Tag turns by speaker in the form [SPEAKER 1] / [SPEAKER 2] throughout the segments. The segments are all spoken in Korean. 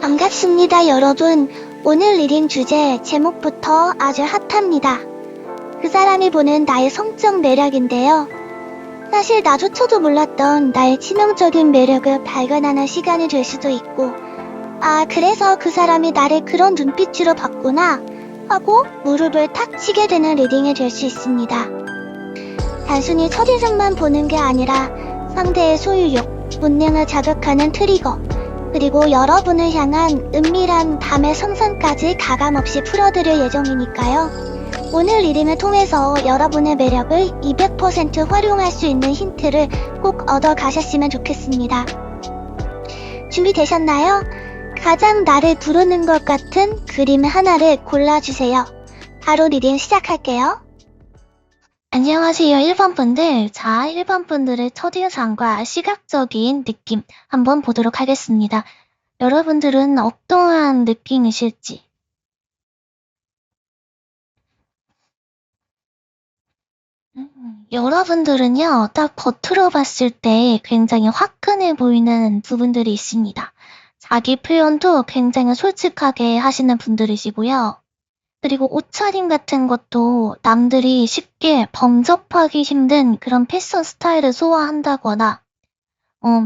[SPEAKER 1] 반갑습니다, 여러분. 오늘 리딩 주제 제목부터 아주 핫합니다. 그 사람이 보는 나의 성적 매력인데요. 사실 나조차도 몰랐던 나의 치명적인 매력을 발견하는 시간이 될 수도 있고, 그래서 그 사람이 나를 그런 눈빛으로 봤구나 하고 무릎을 탁 치게 되는 리딩이 될 수 있습니다. 단순히 첫인상만 보는 게 아니라 상대의 소유욕, 본능을 자극하는 트리거, 그리고 여러분을 향한 은밀한 밤의 성선까지 가감없이 풀어드릴 예정이니까요. 오늘 리딩을 통해서 여러분의 매력을 200% 활용할 수 있는 힌트를 꼭 얻어 가셨으면 좋겠습니다. 준비되셨나요? 가장 나를 부르는 것 같은 그림 하나를 골라주세요. 바로 리딩 시작할게요. 안녕하세요, 1번 분들. 자, 1번 분들의 첫인상과 시각적인 느낌 한번 보도록 하겠습니다. 여러분들은 어떠한 느낌이실지. 여러분들은요, 딱 겉으로 봤을 때 굉장히 화끈해 보이는 부분들이 있습니다. 자기 표현도 굉장히 솔직하게 하시는 분들이시고요. 그리고 옷차림 같은 것도 남들이 쉽게 범접하기 힘든 그런 패션 스타일을 소화한다거나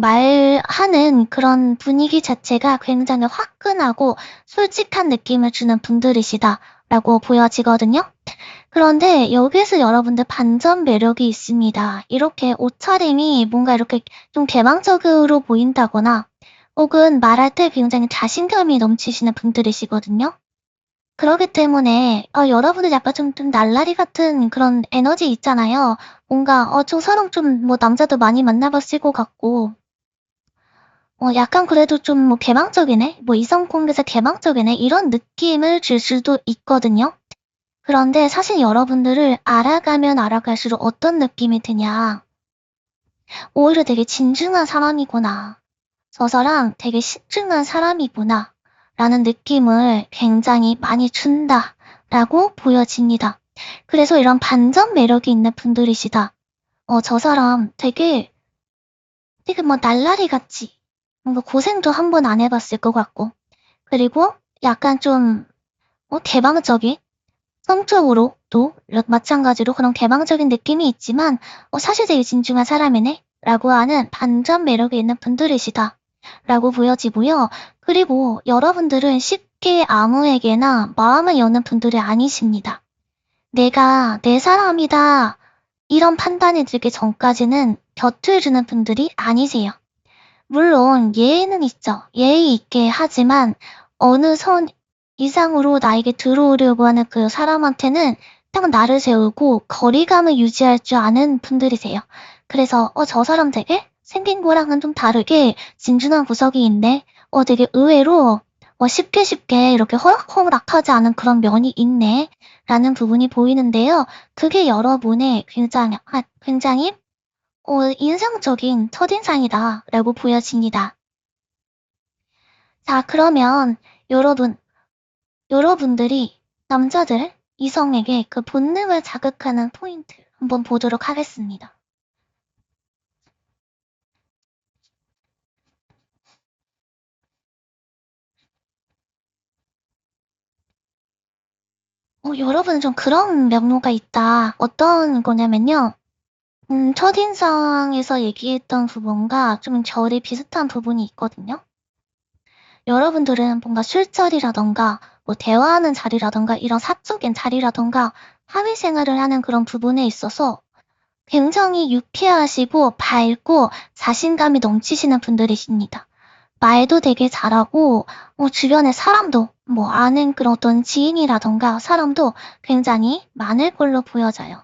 [SPEAKER 1] 말하는 그런 분위기 자체가 굉장히 화끈하고 솔직한 느낌을 주는 분들이시다라고 보여지거든요. 그런데 여기서 여러분들 반전 매력이 있습니다. 이렇게 옷차림이 뭔가 이렇게 좀 개방적으로 보인다거나 혹은 말할 때 굉장히 자신감이 넘치시는 분들이시거든요. 그러기 때문에 여러분들 약간 좀 날라리 같은 그런 에너지 있잖아요. 뭔가 저 사람 좀 남자도 많이 만나봤을 것 같고 약간 그래도 좀 개방적이네? 이성 관계에서 개방적이네? 이런 느낌을 줄 수도 있거든요. 그런데 사실 여러분들을 알아가면 알아갈수록 어떤 느낌이 드냐. 오히려 되게 진중한 사람이구나. 저 사람 되게 신중한 사람이구나. 라는 느낌을 굉장히 많이 준다라고 보여집니다. 그래서 이런 반전 매력이 있는 분들이시다. 저 사람 되게 날라리 같지. 뭔가 고생도 한 번 안 해봤을 것 같고. 그리고 약간 좀 개방적인, 성적으로도 마찬가지로 그런 개방적인 느낌이 있지만 사실 되게 진중한 사람이네 라고 하는 반전 매력이 있는 분들이시다 라고 보여지고요. 그리고 여러분들은 쉽게 아무에게나 마음을 여는 분들이 아니십니다. 내가 내 사람이다 이런 판단이 들기 전까지는 곁을 주는 분들이 아니세요. 물론 예의는 있죠. 예의 있게 하지만 어느 선 이상으로 나에게 들어오려고 하는 그 사람한테는 딱 나를 세우고 거리감을 유지할 줄 아는 분들이세요. 그래서 저 사람 되게 생긴 거랑은 좀 다르게 진중한 구석이 있네. 되게 의외로 쉽게 이렇게 허락허락하지 않은 그런 면이 있네. 라는 부분이 보이는데요. 그게 여러분의 굉장히 인상적인 첫인상이다라고 보여집니다. 자, 그러면 여러분들이 남자들, 이성에게 그 본능을 자극하는 포인트 한번 보도록 하겠습니다. 여러분 좀 그런 면모가 있다. 어떤 거냐면요. 첫인상에서 얘기했던 부분과 좀 결이 비슷한 부분이 있거든요. 여러분들은 뭔가 술자리라던가 대화하는 자리라던가 이런 사적인 자리라던가 사회생활을 하는 그런 부분에 있어서 굉장히 유쾌하시고 밝고 자신감이 넘치시는 분들이십니다. 말도 되게 잘하고 주변에 사람도 아는 그런 어떤 지인이라던가 사람도 굉장히 많을 걸로 보여져요.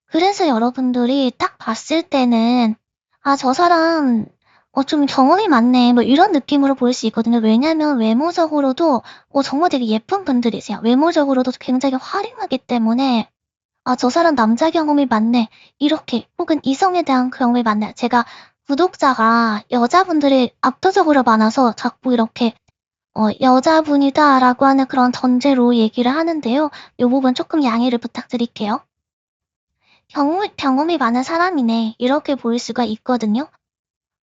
[SPEAKER 1] 그래서 여러분들이 딱 봤을 때는 저 사람 좀 경험이 많네 이런 느낌으로 보일 수 있거든요. 왜냐면 외모적으로도 정말 되게 예쁜 분들이세요. 외모적으로도 굉장히 화려하기 때문에 저 사람 남자 경험이 많네. 이렇게 혹은 이성에 대한 경험이 많네. 제가 구독자가 여자분들이 압도적으로 많아서 자꾸 이렇게 여자분이다라고 하는 그런 전제로 얘기를 하는데요. 이 부분 조금 양해를 부탁드릴게요. 경험이 많은 사람이네. 이렇게 보일 수가 있거든요.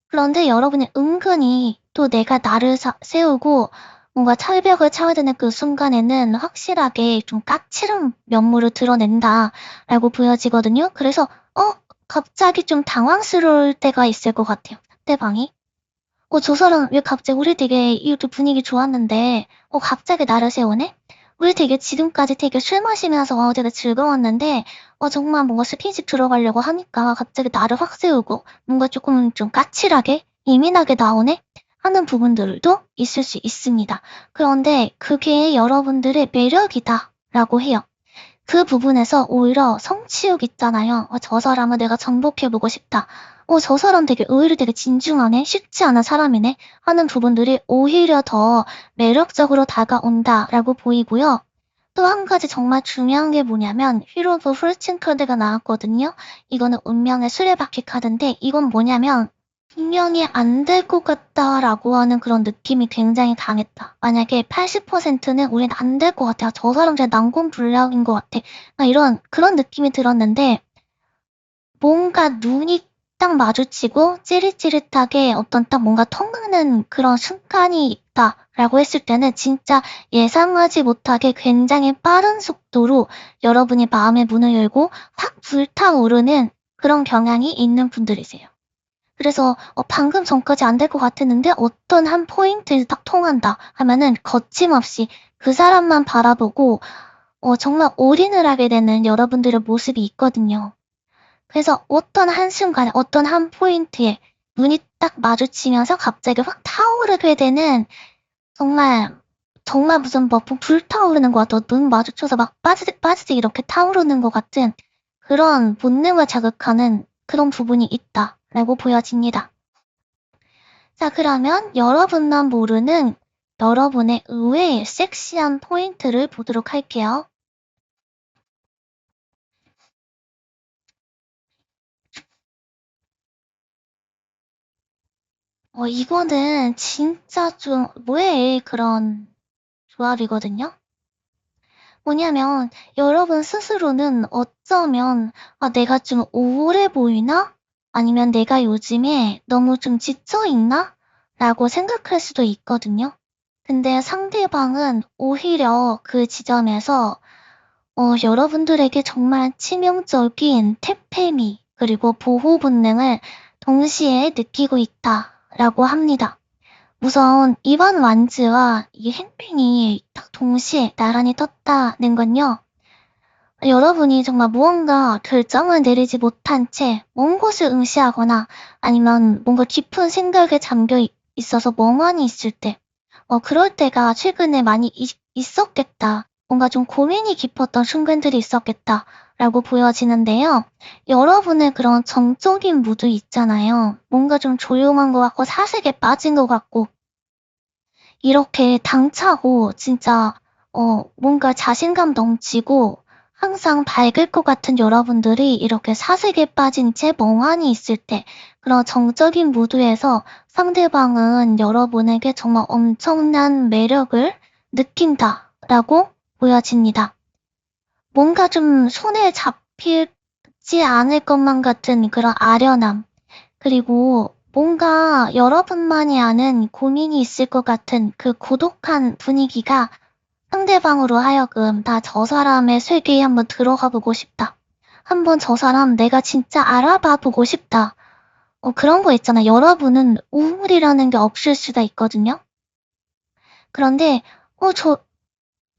[SPEAKER 1] 그런데 여러분이 은근히 또 내가 나를 세우고 뭔가 철벽을 쳐야 되는 그 순간에는 확실하게 좀 까칠한 면모를 드러낸다라고 보여지거든요. 그래서 갑자기 좀 당황스러울 때가 있을 것 같아요. 상대방이. 저 사람 왜 갑자기 우리 되게 이렇게 분위기 좋았는데 갑자기 나를 세우네? 우리 되게 지금까지 되게 술 마시면서 되게 즐거웠는데 정말 뭔가 스킨십 들어가려고 하니까 갑자기 나를 확 세우고 뭔가 조금 좀 까칠하게 예민하게 나오네? 하는 부분들도 있을 수 있습니다. 그런데 그게 여러분들의 매력이다 라고 해요. 그 부분에서 오히려 성취욕 있잖아요. 저 사람은 내가 정복해보고 싶다. 저 사람 되게 의외로 되게 진중하네. 쉽지 않은 사람이네. 하는 부분들이 오히려 더 매력적으로 다가온다라고 보이고요. 또 한 가지 정말 중요한 게 뭐냐면 휘로 오브 폴춘 카드가 나왔거든요. 이거는 운명의 수레바퀴 카드인데 이건 뭐냐면 분명히 안 될 것 같다라고 하는 그런 느낌이 굉장히 강했다. 만약에 80%는 우린 안 될 것 같아. 저 사람 진짜 난공불락인 것 같아. 이런 그런 느낌이 들었는데 뭔가 눈이 딱 마주치고 찌릿찌릿하게 어떤 딱 뭔가 통하는 그런 순간이 있다라고 했을 때는 진짜 예상하지 못하게 굉장히 빠른 속도로 여러분이 마음의 문을 열고 확 불타오르는 그런 경향이 있는 분들이세요. 그래서 방금 전까지 안 될 것 같았는데 어떤 한 포인트에서 딱 통한다 하면은 거침없이 그 사람만 바라보고 정말 올인을 하게 되는 여러분들의 모습이 있거든요. 그래서 어떤 한순간에 어떤 한 포인트에 눈이 딱 마주치면서 갑자기 확 타오르게 되는 정말 정말 무슨 뭐 불타오르는 것 같아. 눈 마주쳐서 막 빠지직 이렇게 타오르는 것 같은 그런 본능을 자극하는 그런 부분이 있다라고 보여집니다. 자, 그러면 여러분만 모르는 여러분의 의외의 섹시한 포인트를 보도록 할게요. 이거는 진짜 좀 뭐에 그런 조합이거든요. 뭐냐면 여러분 스스로는 어쩌면 내가 좀 우울해 보이나? 아니면 내가 요즘에 너무 좀 지쳐 있나? 라고 생각할 수도 있거든요. 근데 상대방은 오히려 그 지점에서 여러분들에게 정말 치명적인 태페미 그리고 보호 본능을 동시에 느끼고 있다라고 합니다. 우선 이번 완즈와 이 행팽이 딱 동시에 나란히 떴다는 건요. 여러분이 정말 무언가 결정을 내리지 못한 채 먼 곳을 응시하거나 아니면 뭔가 깊은 생각에 잠겨 있어서 멍하니 있을 때 그럴 때가 최근에 많이 있었겠다. 뭔가 좀 고민이 깊었던 순간들이 있었겠다. 라고 보여지는데요. 여러분의 그런 정적인 무드 있잖아요. 뭔가 좀 조용한 것 같고 사색에 빠진 것 같고 이렇게 당차고 진짜 뭔가 자신감 넘치고 항상 밝을 것 같은 여러분들이 이렇게 사색에 빠진 채 멍하니 있을 때 그런 정적인 무드에서 상대방은 여러분에게 정말 엄청난 매력을 느낀다라고 보여집니다. 뭔가 좀 손에 잡히지 않을 것만 같은 그런 아련함, 그리고 뭔가 여러분만이 아는 고민이 있을 것 같은 그 고독한 분위기가 상대방으로 하여금 나 저 사람의 세계에 한번 들어가 보고 싶다. 한번 저 사람 내가 진짜 알아봐 보고 싶다. 그런 거 있잖아. 여러분은 우물이라는 게 없을 수가 있거든요. 그런데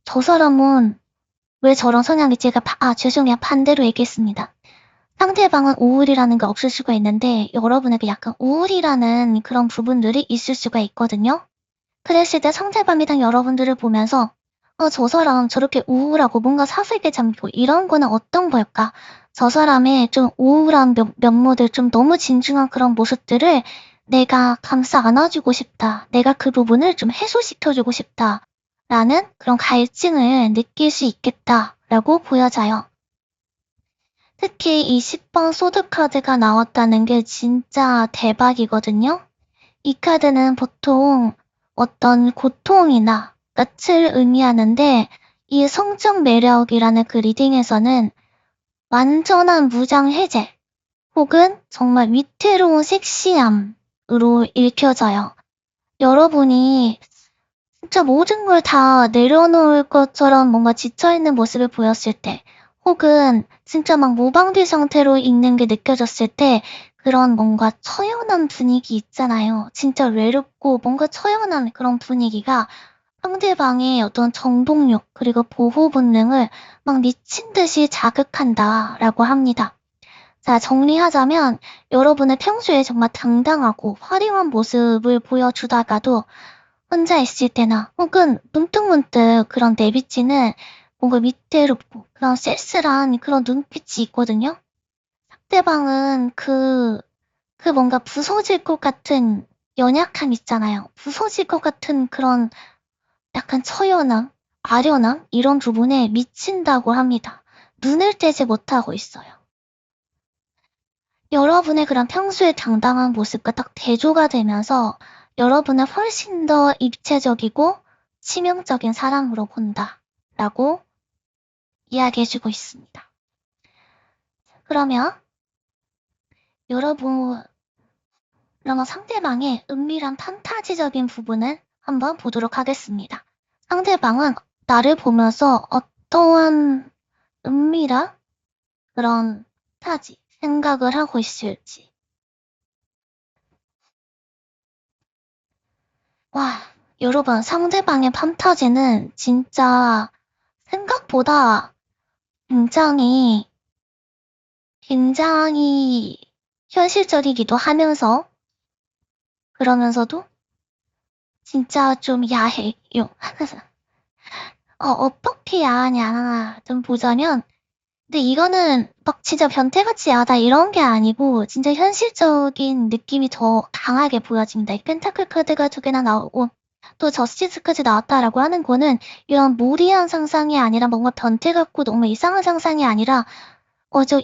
[SPEAKER 1] 저 사람은 왜 저런 성향이 제가 죄송해요. 반대로 얘기했습니다. 상대방은 우울이라는 게 없을 수가 있는데 여러분에게 약간 우울이라는 그런 부분들이 있을 수가 있거든요. 그랬을 때 상대방이랑 여러분들을 보면서 저 사람 저렇게 우울하고 뭔가 사색에 잠기고 이런 거는 어떤 걸까? 저 사람의 좀 우울한 면모들, 좀 너무 진중한 그런 모습들을 내가 감싸 안아주고 싶다. 내가 그 부분을 좀 해소시켜주고 싶다. 라는 그런 갈증을 느낄 수 있겠다라고 보여져요. 특히 이 10번 소드카드가 나왔다는 게 진짜 대박이거든요. 이 카드는 보통 어떤 고통이나 끝을 의미하는데 이 성적 매력이라는 그 리딩에서는 완전한 무장 해제 혹은 정말 위태로운 섹시함으로 읽혀져요. 여러분이 진짜 모든 걸 다 내려놓을 것처럼 뭔가 지쳐있는 모습을 보였을 때, 혹은 진짜 막 무방비 상태로 있는 게 느껴졌을 때, 그런 뭔가 처연한 분위기 있잖아요. 진짜 외롭고 뭔가 처연한 그런 분위기가 상대방의 어떤 정복욕 그리고 보호 본능을 막 미친 듯이 자극한다라고 합니다. 자, 정리하자면 여러분의 평소에 정말 당당하고 화려한 모습을 보여주다가도 혼자 있을 때나 혹은 문득문득 그런 내비치는 뭔가 위태롭고 그런 쓸쓸한 그런 눈빛이 있거든요. 상대방은 그 뭔가 부서질 것 같은 연약함 있잖아요. 부서질 것 같은 그런 약간 처연함, 아련함 이런 부분에 미친다고 합니다. 눈을 떼지 못하고 있어요. 여러분의 그런 평소의 당당한 모습과 딱 대조가 되면서 여러분을 훨씬 더 입체적이고 치명적인 사람으로 본다라고 이야기해주고 있습니다. 그러면 여러분, 그러면 상대방의 은밀한 판타지적인 부분을 한번 보도록 하겠습니다. 상대방은 나를 보면서 어떠한 은밀한 그런 판타지, 생각을 하고 있을지. 와, 여러분, 상대방의 판타지는 진짜 생각보다 굉장히, 굉장히 현실적이기도 하면서, 그러면서도 진짜 좀 야해요. 어떻게 야하냐, 좀 보자면, 근데 이거는 막 진짜 변태같이 야하다 이런 게 아니고, 진짜 현실적인 느낌이 더 강하게 보여집니다. 이 펜타클 카드가 2개나 나오고, 또 저스티스까지 나왔다라고 하는 거는 이런 무리한 상상이 아니라 뭔가 변태 같고 너무 이상한 상상이 아니라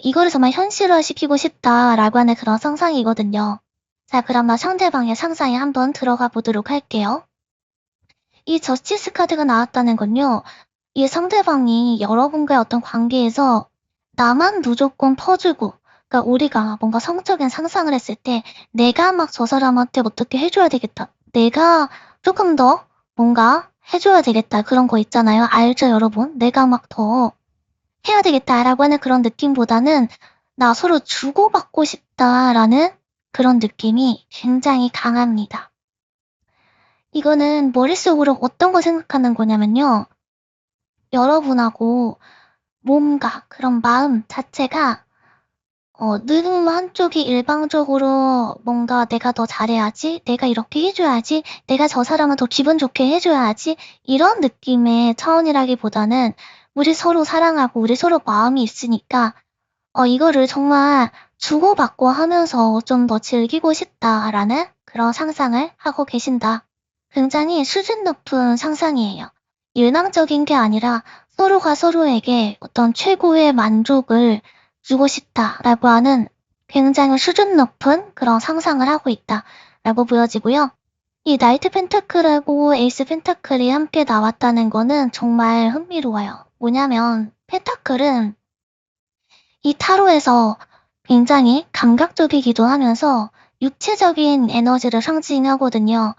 [SPEAKER 1] 이거를 정말 현실화시키고 싶다라고 하는 그런 상상이거든요. 자, 그러면 상대방의 상상에 한번 들어가 보도록 할게요. 이 저스티스 카드가 나왔다는 건요, 이 상대방이 여러분과의 어떤 관계에서 나만 무조건 퍼주고, 그러니까 우리가 뭔가 성적인 상상을 했을 때 내가 막 저 사람한테 어떻게 해줘야 되겠다. 내가 조금 더 뭔가 해줘야 되겠다. 그런 거 있잖아요. 알죠, 여러분? 내가 막 더 해야 되겠다라고 하는 그런 느낌보다는 나 서로 주고받고 싶다라는 그런 느낌이 굉장히 강합니다. 이거는 머릿속으로 어떤 거 생각하는 거냐면요. 여러분하고 몸과 그런 마음 자체가 늘 한쪽이 일방적으로 뭔가 내가 더 잘해야지, 내가 이렇게 해줘야지, 내가 저 사람을 더 기분 좋게 해줘야지, 이런 느낌의 차원이라기보다는 우리 서로 사랑하고 우리 서로 마음이 있으니까 이거를 정말 주고받고 하면서 좀 더 즐기고 싶다라는 그런 상상을 하고 계신다. 굉장히 수준 높은 상상이에요. 일방적인 게 아니라 서로가 서로에게 어떤 최고의 만족을 주고 싶다라고 하는 굉장히 수준 높은 그런 상상을 하고 있다라고 보여지고요. 이 나이트 펜타클하고 에이스 펜타클이 함께 나왔다는 거는 정말 흥미로워요. 뭐냐면 펜타클은 이 타로에서 굉장히 감각적이기도 하면서 육체적인 에너지를 상징하거든요.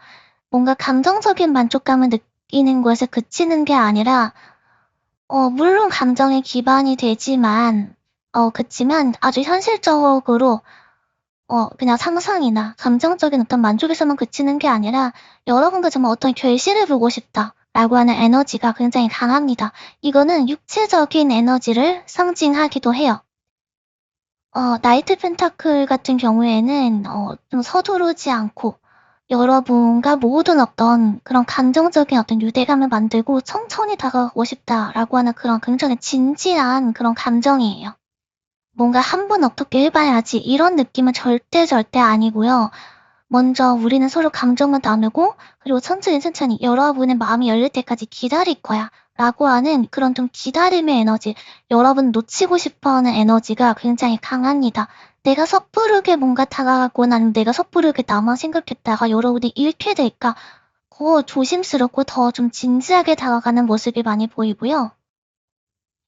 [SPEAKER 1] 뭔가 감정적인 만족감을 느끼는 것에 그치는 게 아니라 물론 감정에 기반이 되지만 그치만 아주 현실적으로 그냥 상상이나 감정적인 어떤 만족에서만 그치는 게 아니라 여러분과 정말 어떤 결실을 보고 싶다라고 하는 에너지가 굉장히 강합니다. 이거는 육체적인 에너지를 상징하기도 해요. 나이트 펜타클 같은 경우에는 좀 서두르지 않고 여러분과 모든 어떤 그런 감정적인 어떤 유대감을 만들고 천천히 다가가고 싶다라고 하는 그런 굉장히 진지한 그런 감정이에요. 뭔가 한 번 어떻게 해봐야지 이런 느낌은 절대 아니고요. 먼저 우리는 서로 감정을 나누고 그리고 천천히 여러분의 마음이 열릴 때까지 기다릴 거야 라고 하는 그런 좀 기다림의 에너지, 여러분 놓치고 싶어하는 에너지가 굉장히 강합니다. 내가 섣부르게 뭔가 다가가고 나는 내가 섣부르게 나만 생각했다가 여러분이 잃게 될까 더 조심스럽고 더 좀 진지하게 다가가는 모습이 많이 보이고요.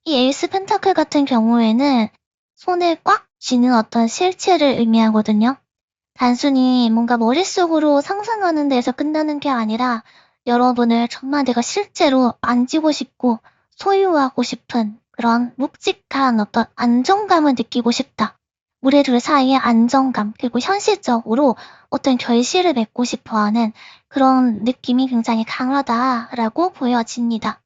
[SPEAKER 1] 이 에이스 펜타클 같은 경우에는 손에 꽉 쥐는 어떤 실체를 의미하거든요. 단순히 뭔가 머릿속으로 상상하는 데에서 끝나는 게 아니라 여러분을 정말 내가 실제로 만지고 싶고 소유하고 싶은 그런 묵직한 어떤 안정감을 느끼고 싶다. 우리 둘 사이의 안정감, 그리고 현실적으로 어떤 결실을 맺고 싶어 하는 그런 느낌이 굉장히 강하다라고 보여집니다.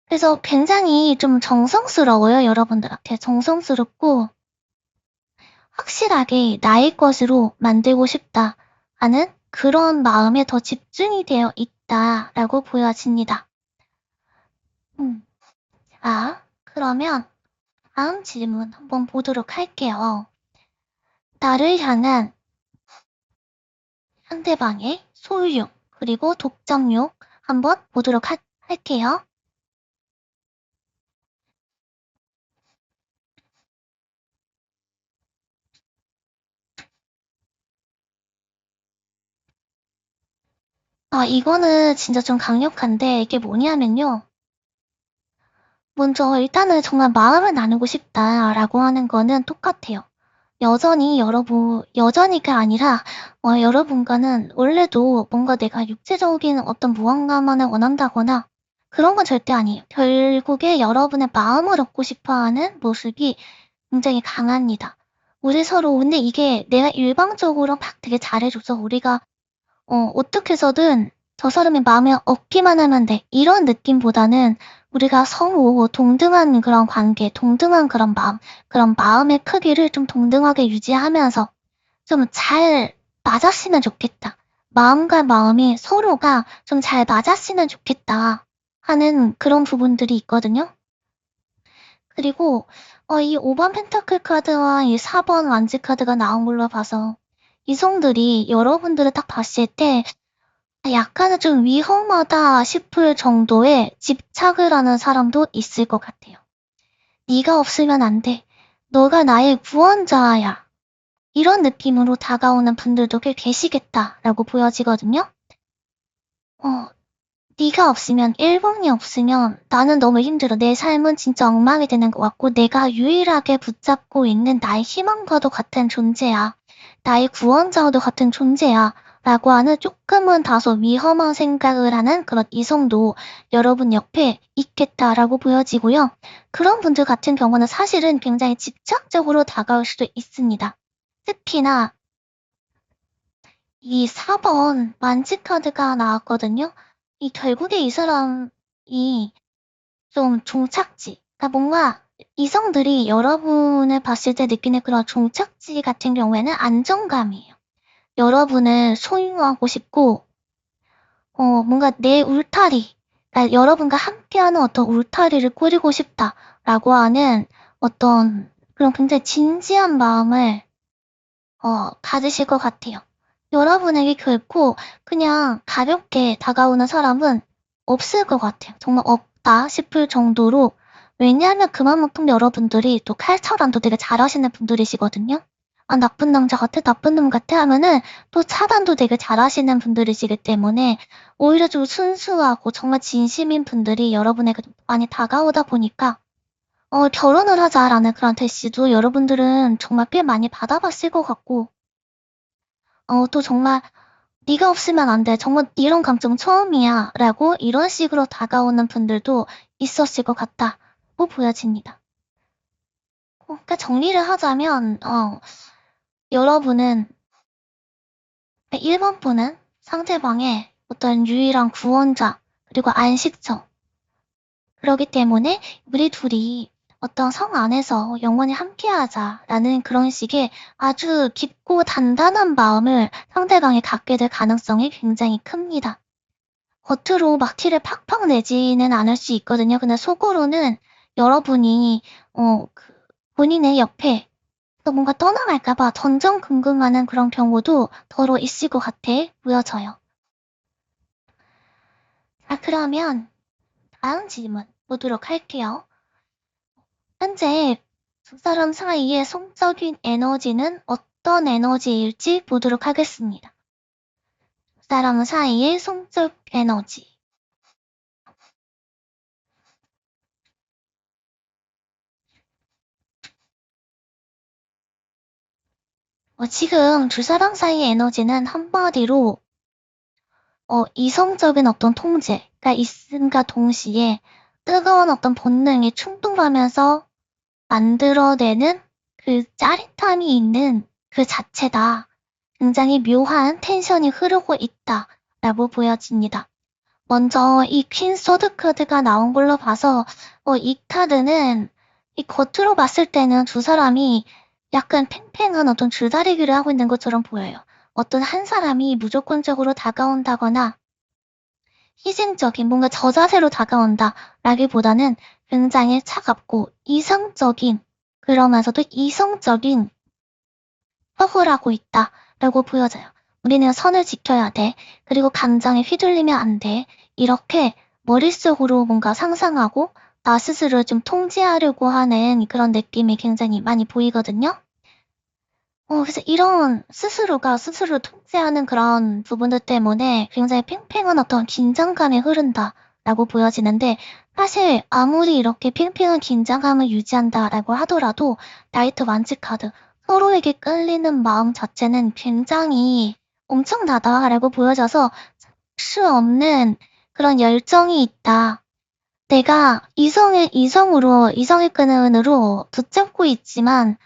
[SPEAKER 1] 그래서 굉장히 좀 정성스러워요, 여러분들한테. 정성스럽고 확실하게 나의 것으로 만들고 싶다 하는 그런 마음에 더 집중이 되어 있다라고 보여집니다. 자, 그러면 다음 질문 한번 보도록 할게요. 나를 향한 상대방의 소유욕 그리고 독점욕 한번 보도록 할게요. 이거는 진짜 좀 강력한데 이게 뭐냐면요. 먼저 일단은 정말 마음을 나누고 싶다라고 하는 거는 똑같아요. 여전히가 아니라 여러분과는 원래도 뭔가 내가 육체적인 어떤 무언가만을 원한다거나 그런 건 절대 아니에요. 결국에 여러분의 마음을 얻고 싶어하는 모습이 굉장히 강합니다. 우리 서로 근데 이게 내가 일방적으로 막 되게 잘해줘서 우리가 어떻게 해서든 저 사람의 마음을 얻기만 하면 돼. 이런 느낌보다는 우리가 서로 동등한 그런 관계, 동등한 그런 마음의 크기를 좀 동등하게 유지하면서 좀 잘 맞았으면 좋겠다. 마음과 마음이 서로가 좀 잘 맞았으면 좋겠다 하는 그런 부분들이 있거든요. 그리고 이 5번 펜타클 카드와 이 4번 완지 카드가 나온 걸로 봐서 이성들이 여러분들을 딱 봤을 때 약간은 좀 위험하다 싶을 정도의 집착을 하는 사람도 있을 것 같아요. 네가 없으면 안 돼. 너가 나의 구원자야. 이런 느낌으로 다가오는 분들도 꽤 계시겠다라고 보여지거든요. 어, 네가 없으면, 일본이 없으면 나는 너무 힘들어. 내 삶은 진짜 엉망이 되는 것 같고 내가 유일하게 붙잡고 있는 나의 희망과도 같은 존재야. 나의 구원자와도 같은 존재야. 라고 하는 조금은 다소 위험한 생각을 하는 그런 이성도 여러분 옆에 있겠다라고 보여지고요. 그런 분들 같은 경우는 사실은 굉장히 집착적으로 다가올 수도 있습니다. 특히나 이 4번 만지카드가 나왔거든요. 결국에 이 사람이 좀 종착지, 그러니까 뭔가 이성들이 여러분을 봤을 때 느끼는 그런 종착지 같은 경우에는 안정감이에요. 여러분을 소유하고 싶고, 뭔가 내 울타리, 그러니까 여러분과 함께하는 어떤 울타리를 꾸리고 싶다라고 하는 어떤 그런 굉장히 진지한 마음을 가지실 것 같아요. 여러분에게 결코 그냥 가볍게 다가오는 사람은 없을 것 같아요. 정말 없다 싶을 정도로. 왜냐하면 그만큼 여러분들이 또 칼차단도 되게 잘하시는 분들이시거든요. 나쁜 남자 같아, 나쁜 놈 같아 하면은 또 차단도 되게 잘하시는 분들이시기 때문에 오히려 좀 순수하고 정말 진심인 분들이 여러분에게 많이 다가오다 보니까 결혼을 하자라는 그런 대시도 여러분들은 정말 꽤 많이 받아봤을 것 같고 또 정말 네가 없으면 안 돼. 정말 이런 감정 처음이야. 라고 이런 식으로 다가오는 분들도 있었을 것 같다고 보여집니다. 그러니까 정리를 하자면 여러분은 1번 분은 상대방의 어떤 유일한 구원자 그리고 안식처. 그렇기 때문에 우리 둘이 어떤 성 안에서 영원히 함께하자라는 그런 식의 아주 깊고 단단한 마음을 상대방이 갖게 될 가능성이 굉장히 큽니다. 겉으로 막 티를 팍팍 내지는 않을 수 있거든요. 근데 속으로는 여러분이 본인의 옆에 또 뭔가 떠나갈까봐 전전긍긍하는 그런 경우도 더러 있을 것 같아 보여져요. 자, 그러면 다음 질문 보도록 할게요. 현재 두 사람 사이의 성적인 에너지는 어떤 에너지일지 보도록 하겠습니다. 두 사람 사이의 성적 에너지. 지금 두 사람 사이의 에너지는 한마디로 이성적인 어떤 통제가 있음과 동시에 뜨거운 어떤 본능이 충동하면서 만들어내는 그 짜릿함이 있는 그 자체다. 굉장히 묘한 텐션이 흐르고 있다라고 보여집니다. 먼저 이 퀸 소드 카드가 나온 걸로 봐서 이 카드는 이 겉으로 봤을 때는 두 사람이 약간 팽팽한 어떤 줄다리기를 하고 있는 것처럼 보여요. 어떤 한 사람이 무조건적으로 다가온다거나 희생적인 뭔가 저자세로 다가온다라기보다는 굉장히 차갑고 이성적인 그러면서도 이성적인 허을 하고 있다라고 보여져요. 우리는 선을 지켜야 돼. 그리고 감정에 휘둘리면 안 돼. 이렇게 머릿속으로 뭔가 상상하고 나 스스로를 좀 통제하려고 하는 그런 느낌이 굉장히 많이 보이거든요. 그래서 이런 스스로가 스스로 통제하는 그런 부분들 때문에 굉장히 팽팽한 어떤 긴장감이 흐른다라고 보여지는데 사실 아무리 이렇게 팽팽한 긴장감을 유지한다라고 하더라도 나이트 완치 카드 서로에게 끌리는 마음 자체는 굉장히 엄청나다라고 보여져서 수 없는 그런 열정이 있다. 내가 이성의 끈으로 붙잡고 있지만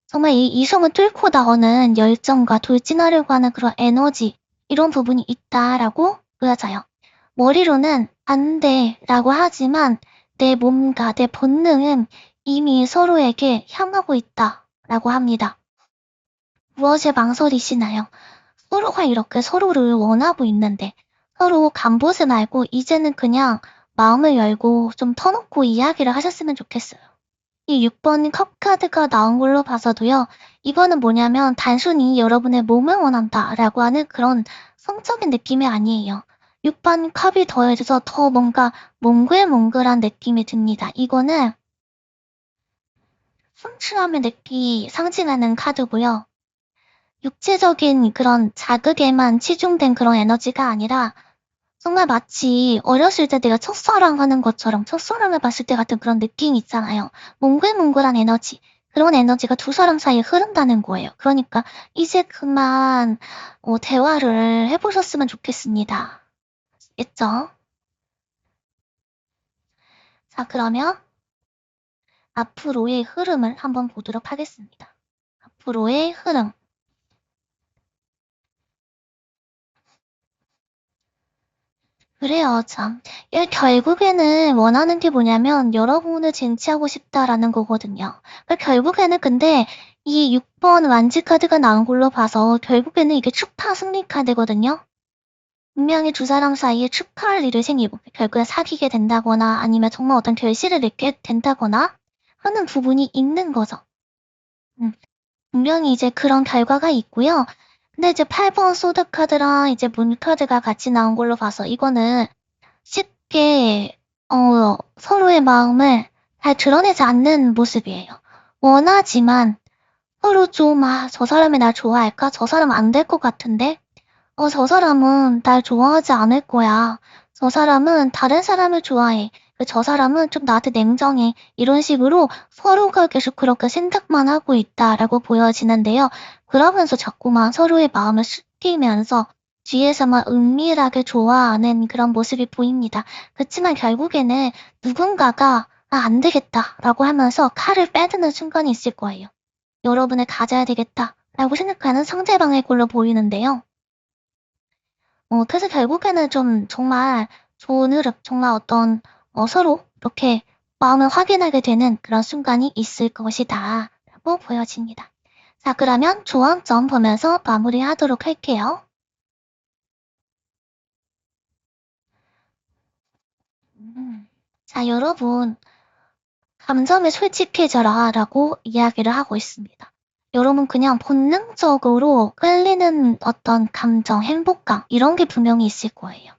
[SPEAKER 1] 정말 이 이성을 뚫고 나오는 열정과 돌진하려고 하는 그런 에너지, 이런 부분이 있다라고 보여져요. 머리로는 안 돼라고 하지만 내 몸과 내 본능은 이미 서로에게 향하고 있다라고 합니다. 무엇에 망설이시나요? 서로가 이렇게 서로를 원하고 있는데 서로 간보지 말고 이제는 그냥 마음을 열고 좀 터놓고 이야기를 하셨으면 좋겠어요. 이 6번 컵 카드가 나온 걸로 봐서도요. 이거는 뭐냐면 단순히 여러분의 몸을 원한다라고 하는 그런 성적인 느낌이 아니에요. 6번 컵이 더해져서 더 뭔가 몽글몽글한 느낌이 듭니다. 이거는 성취함의 느낌이 상징하는 카드고요. 육체적인 그런 자극에만 치중된 그런 에너지가 아니라 정말 마치 어렸을 때 내가 첫사랑하는 것처럼 첫사랑을 봤을 때 같은 그런 느낌이 있잖아요. 몽글몽글한 에너지. 그런 에너지가 두 사람 사이에 흐른다는 거예요. 그러니까 이제 그만 대화를 해보셨으면 좋겠습니다. 알겠죠? 자, 그러면 앞으로의 흐름을 한번 보도록 하겠습니다. 앞으로의 흐름. 그래요, 참. 결국에는 원하는 게 뭐냐면 여러분을 쟁취하고 싶다라는 거거든요. 결국에는 근데 이 6번 완지 카드가 나온 걸로 봐서 결국에는 이게 축하 승리 카드거든요. 분명히 두 사람 사이에 축하할 일이 생기고 결국에 사귀게 된다거나 아니면 정말 어떤 결실을 맺게 된다거나 하는 부분이 있는 거죠. 분명히 이제 그런 결과가 있고요. 근데 이제 8번 소드 카드랑 이제 문 카드가 같이 나온 걸로 봐서 이거는 쉽게 서로의 마음을 잘 드러내지 않는 모습이에요. 원하지만 서로 좀 저 사람이 날 좋아할까? 저 사람 안 될 것 같은데? 저 사람은 날 좋아하지 않을 거야. 저 사람은 다른 사람을 좋아해. 저 사람은 좀 나한테 냉정해. 이런 식으로 서로가 계속 그렇게 생각만 하고 있다라고 보여지는데요. 그러면서 자꾸만 서로의 마음을 숨기면서 뒤에서만 은밀하게 좋아하는 그런 모습이 보입니다. 그렇지만 결국에는 누군가가 안 되겠다라고 하면서 칼을 빼드는 순간이 있을 거예요. 여러분을 가져야 되겠다라고 생각하는 상대방의 걸로 보이는데요. 그래서 결국에는 좀 정말 좋은 흐름, 정말 어떤 서로 이렇게 마음을 확인하게 되는 그런 순간이 있을 것이다 라고 보여집니다. 자, 그러면 조언점 보면서 마무리하도록 할게요. 자, 여러분, 감정에 솔직해져라 라고 이야기를 하고 있습니다. 여러분 그냥 본능적으로 끌리는 어떤 감정, 행복감 이런 게 분명히 있을 거예요.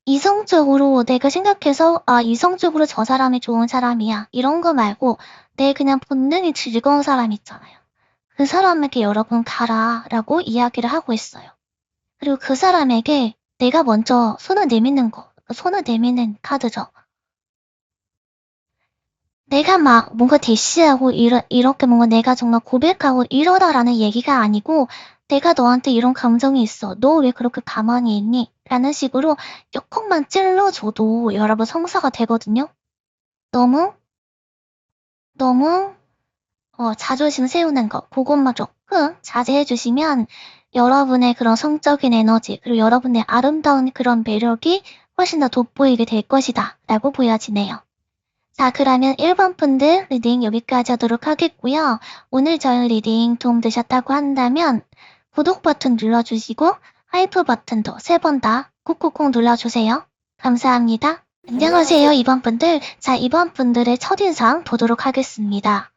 [SPEAKER 1] 이성적으로 내가 생각해서 이성적으로 저 사람이 좋은 사람이야 이런 거 말고 내 그냥 본능이 즐거운 사람 있잖아요. 그 사람에게 여러분 가라 라고 이야기를 하고 있어요. 그리고 그 사람에게 내가 먼저 손을 내미는 카드죠. 내가 막 뭔가 대시하고 이렇게 뭔가 내가 정말 고백하고 이러다라는 얘기가 아니고 내가 너한테 이런 감정이 있어. 너 왜 그렇게 가만히 있니? 라는 식으로 격콕만 찔러줘도 여러분 성사가 되거든요. 너무 너무 자존심 세우는 거 그것만 조금 자제해 주시면 여러분의 그런 성적인 에너지 그리고 여러분의 아름다운 그런 매력이 훨씬 더 돋보이게 될 것이다 라고 보여지네요. 자, 그러면 1번 분들 리딩 여기까지 하도록 하겠고요. 오늘 저희 리딩 도움되셨다고 한다면 구독 버튼 눌러주시고 하이프 버튼도 3번 다 꾹꾹꾹 눌러주세요. 감사합니다. 안녕하세요, 2번 분들. 자, 2번 분들의 첫인상 보도록 하겠습니다.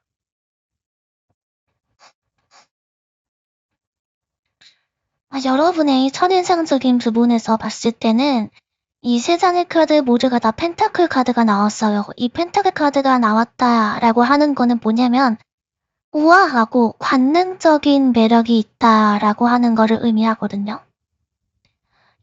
[SPEAKER 1] 여러분의 첫인상적인 부분에서 봤을 때는 이 3장의 카드 모두가 다 펜타클 카드가 나왔어요. 이 펜타클 카드가 나왔다라고 하는 거는 뭐냐면 우아하고 관능적인 매력이 있다라고 하는 거를 의미하거든요.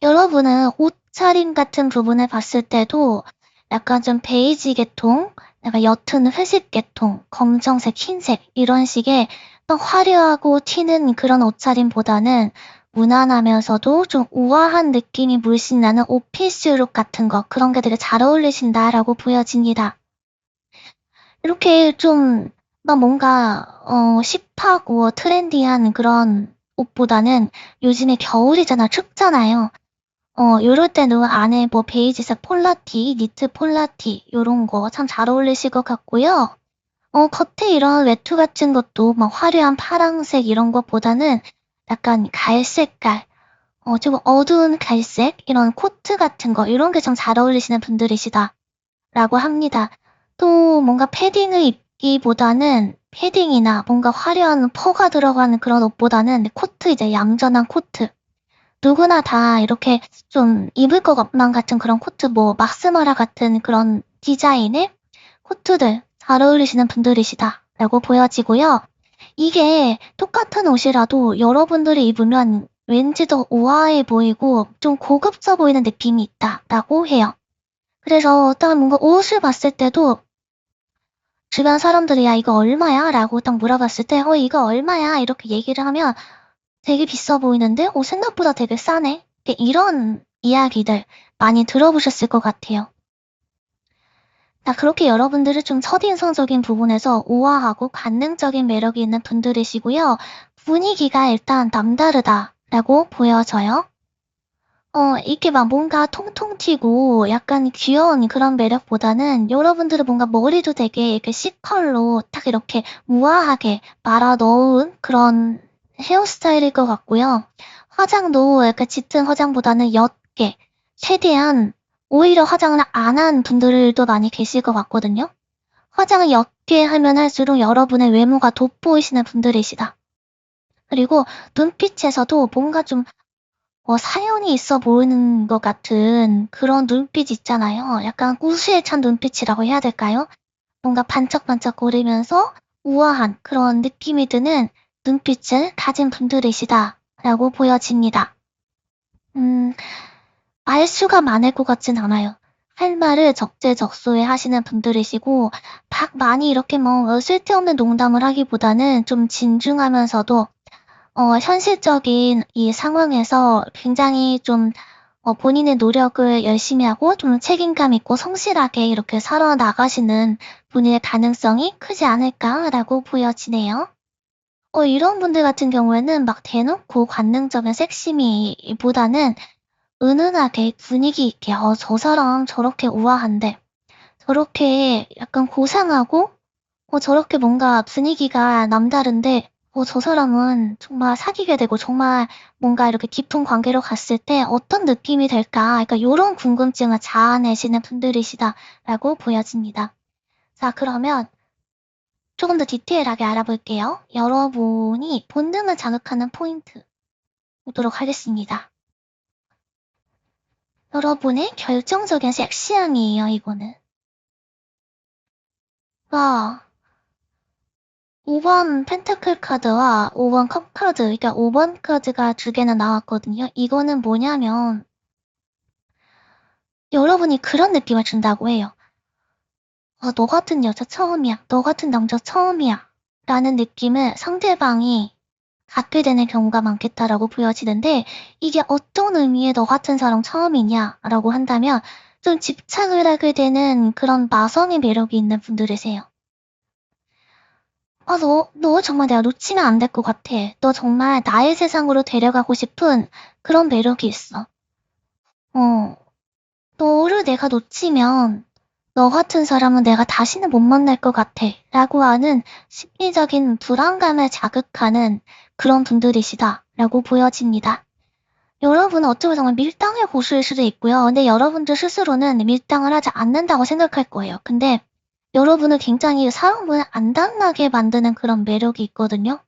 [SPEAKER 1] 여러분은 옷차림 같은 부분을 봤을 때도 약간 좀 베이지 계통, 약간 옅은 회색 계통, 검정색, 흰색 이런 식의 화려하고 튀는 그런 옷차림보다는 무난하면서도 좀 우아한 느낌이 물씬 나는 오피스룩 같은 거 그런 게 되게 잘 어울리신다라고 보여집니다. 이렇게 좀 뭔가 힙하고 트렌디한 그런 옷보다는 요즘에 겨울이잖아, 춥잖아요. 요럴 때는 안에 뭐 베이지색 폴라티, 니트 폴라티 요런 거 참 잘 어울리실 것 같고요. 겉에 이런 외투 같은 것도 막 화려한 파랑색 이런 것보다는 약간 갈색깔, 좀 어두운 갈색 이런 코트 같은 거 이런 게 좀 잘 어울리시는 분들이시다 라고 합니다. 또 뭔가 패딩을 입기보다는 패딩이나 뭔가 화려한 퍼가 들어가는 그런 옷보다는 코트 이제 얌전한 코트 누구나 다 이렇게 좀 입을 것만 같은 그런 코트, 뭐 막스마라 같은 그런 디자인의 코트들 잘 어울리시는 분들이시다 라고 보여지고요. 이게 똑같은 옷이라도 여러분들이 입으면 왠지 더 우아해 보이고 좀 고급져 보이는 느낌이 있다라고 해요. 그래서 딱 뭔가 옷을 봤을 때도 주변 사람들이 야 이거 얼마야? 라고 딱 물어봤을 때 이거 얼마야? 이렇게 얘기를 하면 되게 비싸 보이는데 생각보다 되게 싸네. 이런 이야기들 많이 들어보셨을 것 같아요. 그렇게 여러분들은 좀 첫인상적인 부분에서 우아하고 관능적인 매력이 있는 분들이시고요. 분위기가 일단 남다르다라고 보여져요. 이렇게 막 뭔가 통통 튀고 약간 귀여운 그런 매력보다는 여러분들은 뭔가 머리도 되게 이렇게 C컬로 딱 이렇게 우아하게 말아 넣은 그런 헤어스타일일 것 같고요. 화장도 약간 짙은 화장보다는 옅게 최대한 오히려 화장을 안 한 분들도 많이 계실 것 같거든요. 화장을 옅게 하면 할수록 여러분의 외모가 돋보이시는 분들이시다. 그리고 눈빛에서도 뭔가 좀 사연이 있어 보이는 것 같은 그런 눈빛 있잖아요. 약간 우수에 찬 눈빛이라고 해야 될까요? 뭔가 반짝반짝거리면서 우아한 그런 느낌이 드는 눈빛을 가진 분들이시다라고 보여집니다. 말수가 많을 것 같진 않아요. 할 말을 적재적소에 하시는 분들이시고 막 많이 이렇게 쓸데없는 농담을 하기보다는 좀 진중하면서도 현실적인 이 상황에서 굉장히 좀 본인의 노력을 열심히 하고 좀 책임감 있고 성실하게 이렇게 살아나가시는 분의 가능성이 크지 않을까라고 보여지네요. 이런 분들 같은 경우에는 막 대놓고 관능적인 섹시미보다는 은은하게 분위기 있게 저 사람 저렇게 우아한데 저렇게 약간 고상하고 저렇게 뭔가 분위기가 남다른데 저 사람은 정말 사귀게 되고 정말 뭔가 이렇게 깊은 관계로 갔을 때 어떤 느낌이 될까? 그러니까 요런 궁금증을 자아내시는 분들이시다라고 보여집니다. 자, 그러면 조금 더 디테일하게 알아볼게요. 여러분이 본능을 자극하는 포인트 보도록 하겠습니다. 여러분의 결정적인 섹시함이에요, 이거는. 5번 펜타클 카드와 5번 컵 카드, 그러니까 5번 카드가 2개나 나왔거든요. 이거는 뭐냐면 여러분이 그런 느낌을 준다고 해요. 너 같은 여자 처음이야. 너 같은 남자 처음이야. 라는 느낌을 상대방이 갖게 되는 경우가 많겠다라고 보여지는데 이게 어떤 의미의 너 같은 사람 처음이냐라고 한다면 좀 집착을 하게 되는 그런 마성의 매력이 있는 분들이세요. 너 정말 내가 놓치면 안 될 것 같아. 너 정말 나의 세상으로 데려가고 싶은 그런 매력이 있어. 어, 너를 내가 놓치면 너 같은 사람은 내가 다시는 못 만날 것 같아. 라고 하는 심리적인 불안감을 자극하는 그런 분들이시다. 라고 보여집니다. 여러분은 어쩌면 정말 밀당의 고수일 수도 있고요. 근데 여러분들 스스로는 밀당을 하지 않는다고 생각할 거예요. 근데 여러분은 굉장히 사람을 안 당나게 만드는 그런 매력이 있거든요.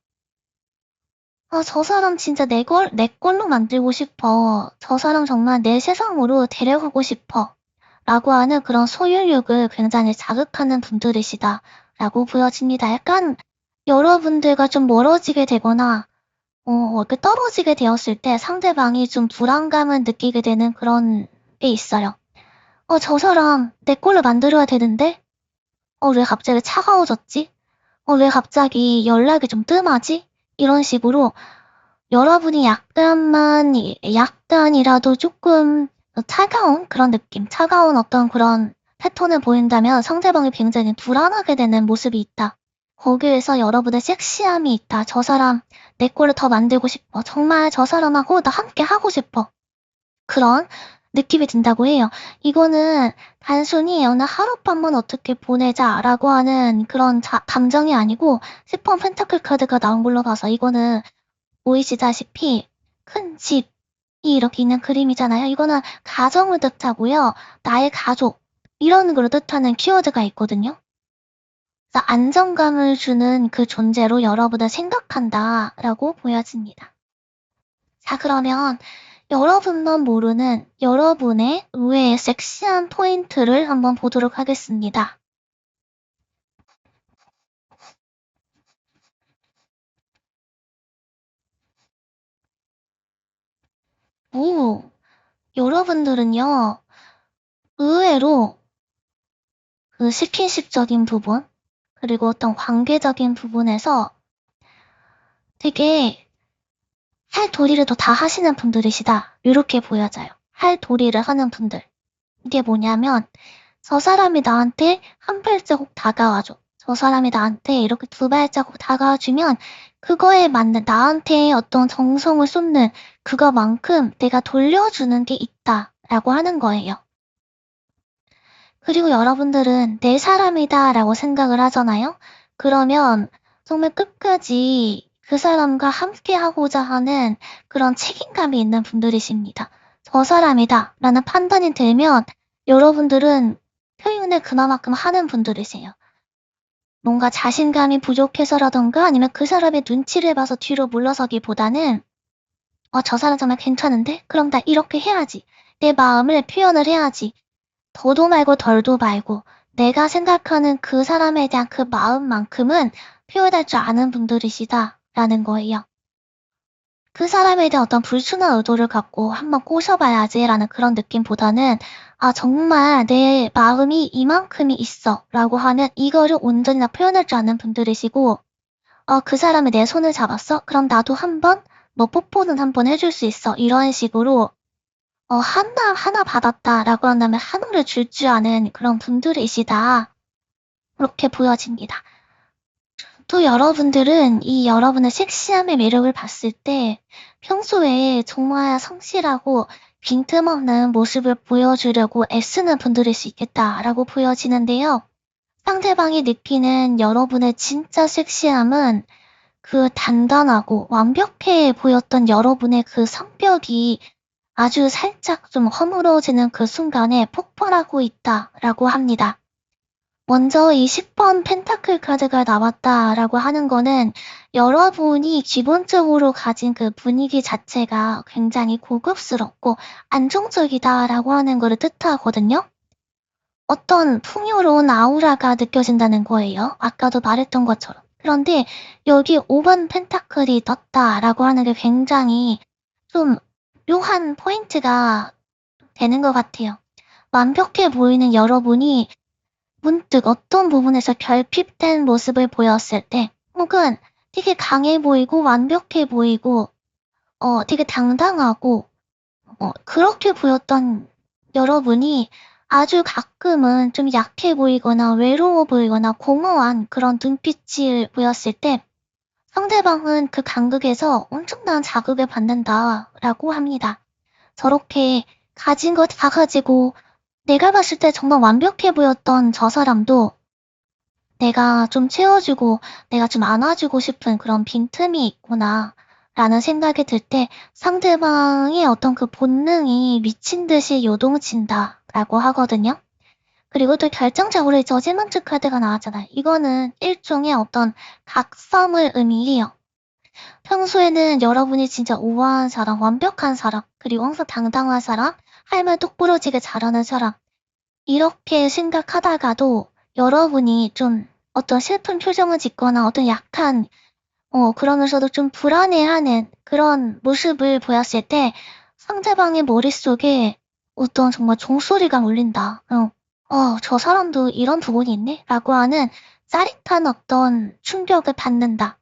[SPEAKER 1] 저 사람 진짜 내 걸로 만들고 싶어. 저 사람 정말 내 세상으로 데려가고 싶어. 라고 하는 그런 소유욕을 굉장히 자극하는 분들이시다. 라고 보여집니다. 약간 여러분들과 좀 멀어지게 되거나, 이렇게 떨어지게 되었을 때 상대방이 좀 불안감을 느끼게 되는 그런 게 있어요. 저 사람 내 걸로 만들어야 되는데? 왜 갑자기 차가워졌지? 왜 갑자기 연락이 좀 뜸하지? 이런 식으로 여러분이 약간이라도 조금 차가운 그런 느낌, 차가운 어떤 그런 패턴을 보인다면 상대방이 굉장히 불안하게 되는 모습이 있다. 거기에서 여러분의 섹시함이 있다. 저 사람 내 꼴을 더 만들고 싶어. 정말 저 사람하고 나 함께 하고 싶어. 그런 느낌이 든다고 해요. 이거는 단순히 어느 하룻밤만 어떻게 보내자라고 하는 그런 감정이 아니고 10번 펜타클 카드가 나온 걸로 봐서 이거는 보이시다시피 큰 집이 이렇게 있는 그림이잖아요. 이거는 가정을 뜻하고요. 나의 가족 이런 걸 뜻하는 키워드가 있거든요. 그래서 안정감을 주는 그 존재로 여러분을 생각한다라고 보여집니다. 자, 그러면 여러분만 모르는 여러분의 의외의 섹시한 포인트를 한번 보도록 하겠습니다. 오, 여러분들은요, 의외로 그 스킨십적인 부분, 그리고 어떤 관계적인 부분에서 되게 할 도리를 더 다 하시는 분들이시다. 이렇게 보여져요. 할 도리를 하는 분들. 이게 뭐냐면 저 사람이 나한테 한 발자국 다가와줘. 저 사람이 나한테 이렇게 두 발자국 다가와주면 그거에 맞는 나한테 어떤 정성을 쏟는 그거만큼 내가 돌려주는 게 있다라고 하는 거예요. 그리고 여러분들은 내 사람이다라고 생각을 하잖아요. 그러면 정말 끝까지 그 사람과 함께 하고자 하는 그런 책임감이 있는 분들이십니다. 저 사람이다 라는 판단이 들면 여러분들은 표현을 그만큼 하는 분들이세요. 뭔가 자신감이 부족해서라던가 아니면 그 사람의 눈치를 봐서 뒤로 물러서기보다는 저 사람 정말 괜찮은데? 그럼 나 이렇게 해야지. 내 마음을 표현을 해야지. 더도 말고 덜도 말고 내가 생각하는 그 사람에 대한 그 마음만큼은 표현할 줄 아는 분들이시다라는 거예요. 그 사람에 대한 어떤 불순한 의도를 갖고 한번 꼬셔봐야지라는 그런 느낌보다는 정말 내 마음이 이만큼이 있어 라고 하면 이거를 온전히 다 표현할 줄 아는 분들이시고 그 사람이 내 손을 잡았어? 그럼 나도 한번 뭐 뽀뽀는 한번 해줄 수 있어. 이런 식으로 하나 받았다라고 한다면 하나를 줄 줄 아는 그런 분들이시다. 그렇게 보여집니다. 또 여러분들은 이 여러분의 섹시함의 매력을 봤을 때 평소에 정말 성실하고 빈틈없는 모습을 보여주려고 애쓰는 분들일 수 있겠다라고 보여지는데요. 상대방이 느끼는 여러분의 진짜 섹시함은 그 단단하고 완벽해 보였던 여러분의 그 성격이 아주 살짝 좀 허물어지는 그 순간에 폭발하고 있다라고 합니다. 먼저 이 10번 펜타클 카드가 나왔다라고 하는 거는 여러분이 기본적으로 가진 그 분위기 자체가 굉장히 고급스럽고 안정적이다라고 하는 거를 뜻하거든요. 어떤 풍요로운 아우라가 느껴진다는 거예요. 아까도 말했던 것처럼. 그런데 여기 5번 펜타클이 떴다라고 하는 게 굉장히 좀 묘한 포인트가 되는 것 같아요. 완벽해 보이는 여러분이 문득 어떤 부분에서 결핍된 모습을 보였을 때, 혹은 되게 강해 보이고 완벽해 보이고 되게 당당하고 그렇게 보였던 여러분이 아주 가끔은 좀 약해 보이거나 외로워 보이거나 공허한 그런 눈빛을 보였을 때 상대방은 그 간극에서 엄청난 자극을 받는다라고 합니다. 저렇게 가진 거 다 가지고 내가 봤을 때 정말 완벽해 보였던 저 사람도 내가 좀 채워주고 내가 좀 안아주고 싶은 그런 빈틈이 있구나 라는 생각이 들 때 상대방의 어떤 그 본능이 미친 듯이 요동친다 라고 하거든요. 그리고 또 결정적으로 이 저지먼트 카드가 나왔잖아요. 이거는 일종의 어떤 각성을 의미해요. 평소에는 여러분이 진짜 우아한 사람, 완벽한 사람, 그리고 항상 당당한 사람, 할 말 똑부러지게 잘하는 사람, 이렇게 생각하다가도 여러분이 좀 어떤 슬픈 표정을 짓거나 어떤 약한, 그러면서도 좀 불안해하는 그런 모습을 보였을 때 상대방의 머릿속에 어떤 정말 종소리가 울린다. 저 사람도 이런 부분이 있네? 라고 하는 짜릿한 어떤 충격을 받는다.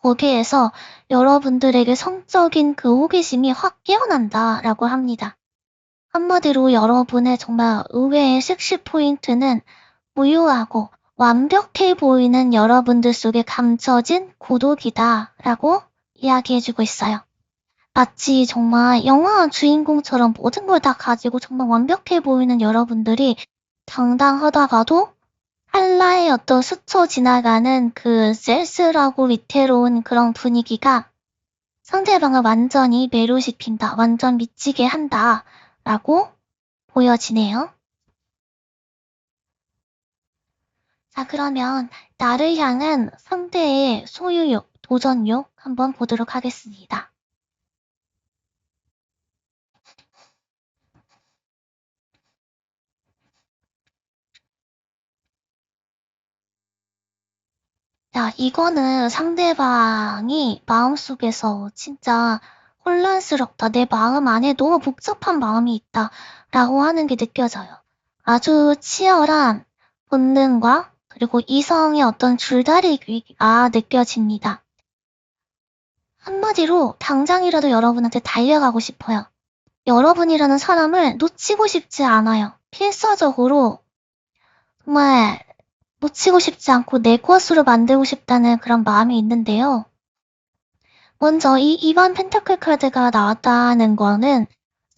[SPEAKER 1] 거기에서 여러분들에게 성적인 그 호기심이 확 깨어난다 라고 합니다. 한마디로 여러분의 정말 의외의 섹시 포인트는 무유하고 완벽해 보이는 여러분들 속에 감춰진 고독이다 라고 이야기해주고 있어요. 마치 정말 영화 주인공처럼 모든 걸 다 가지고 정말 완벽해 보이는 여러분들이 당당하다가도 찰나의 어떤 스쳐 지나가는 그 쓸쓸하고 위태로운 그런 분위기가 상대방을 완전히 매료시킨다, 완전 미치게 한다 라고 보여지네요. 자, 그러면 나를 향한 상대의 소유욕, 도전욕 한번 보도록 하겠습니다. 자, 이거는 상대방이 마음속에서 진짜 혼란스럽다, 내 마음 안에 너무 복잡한 마음이 있다 라고 하는 게 느껴져요. 아주 치열한 본능과 그리고 이성의 어떤 줄다리기가 느껴집니다. 한마디로 당장이라도 여러분한테 달려가고 싶어요. 여러분이라는 사람을 놓치고 싶지 않아요. 필사적으로 정말 놓치고 싶지 않고 내 것으로 만들고 싶다는 그런 마음이 있는데요. 먼저 이 2번 펜타클 카드가 나왔다는 거는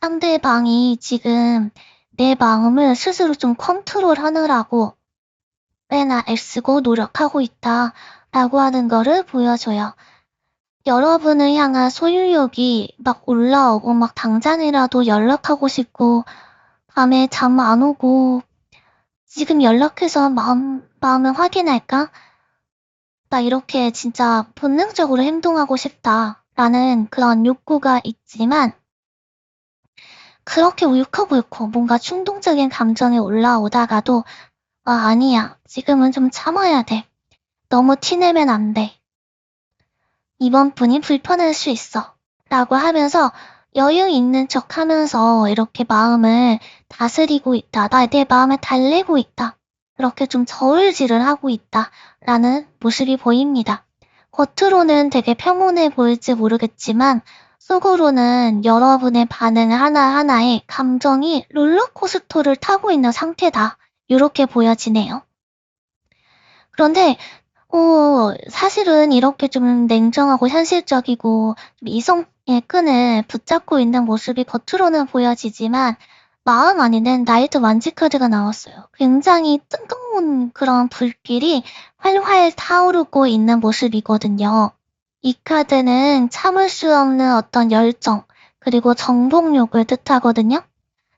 [SPEAKER 1] 상대방이 지금 내 마음을 스스로 좀 컨트롤하느라고 꽤나 애쓰고 노력하고 있다라고 하는 거를 보여줘요. 여러분을 향한 소유욕이 막 올라오고 막 당장이라도 연락하고 싶고 밤에 잠 안 오고 지금 연락해서 마음을 확인할까? 나 이렇게 진짜 본능적으로 행동하고 싶다라는 그런 욕구가 있지만 그렇게 울컥울컥 뭔가 충동적인 감정이 올라오다가도 아니야. 지금은 좀 참아야 돼. 너무 티내면 안 돼. 이번 분이 불편할 수 있어. 라고 하면서 여유 있는 척 하면서 이렇게 마음을 다스리고 있다. 내 마음을 달래고 있다. 이렇게 좀 저울질을 하고 있다. 라는 모습이 보입니다. 겉으로는 되게 평온해 보일지 모르겠지만 속으로는 여러분의 반응 하나하나에 감정이 롤러코스터를 타고 있는 상태다. 이렇게 보여지네요. 그런데 사실은 이렇게 좀 냉정하고 현실적이고 좀 이성의 끈을 붙잡고 있는 모습이 겉으로는 보여지지만 마음 안에는 나이트 완지 카드가 나왔어요. 굉장히 뜨거운 그런 불길이 활활 타오르고 있는 모습이거든요. 이 카드는 참을 수 없는 어떤 열정 그리고 정복욕을 뜻하거든요.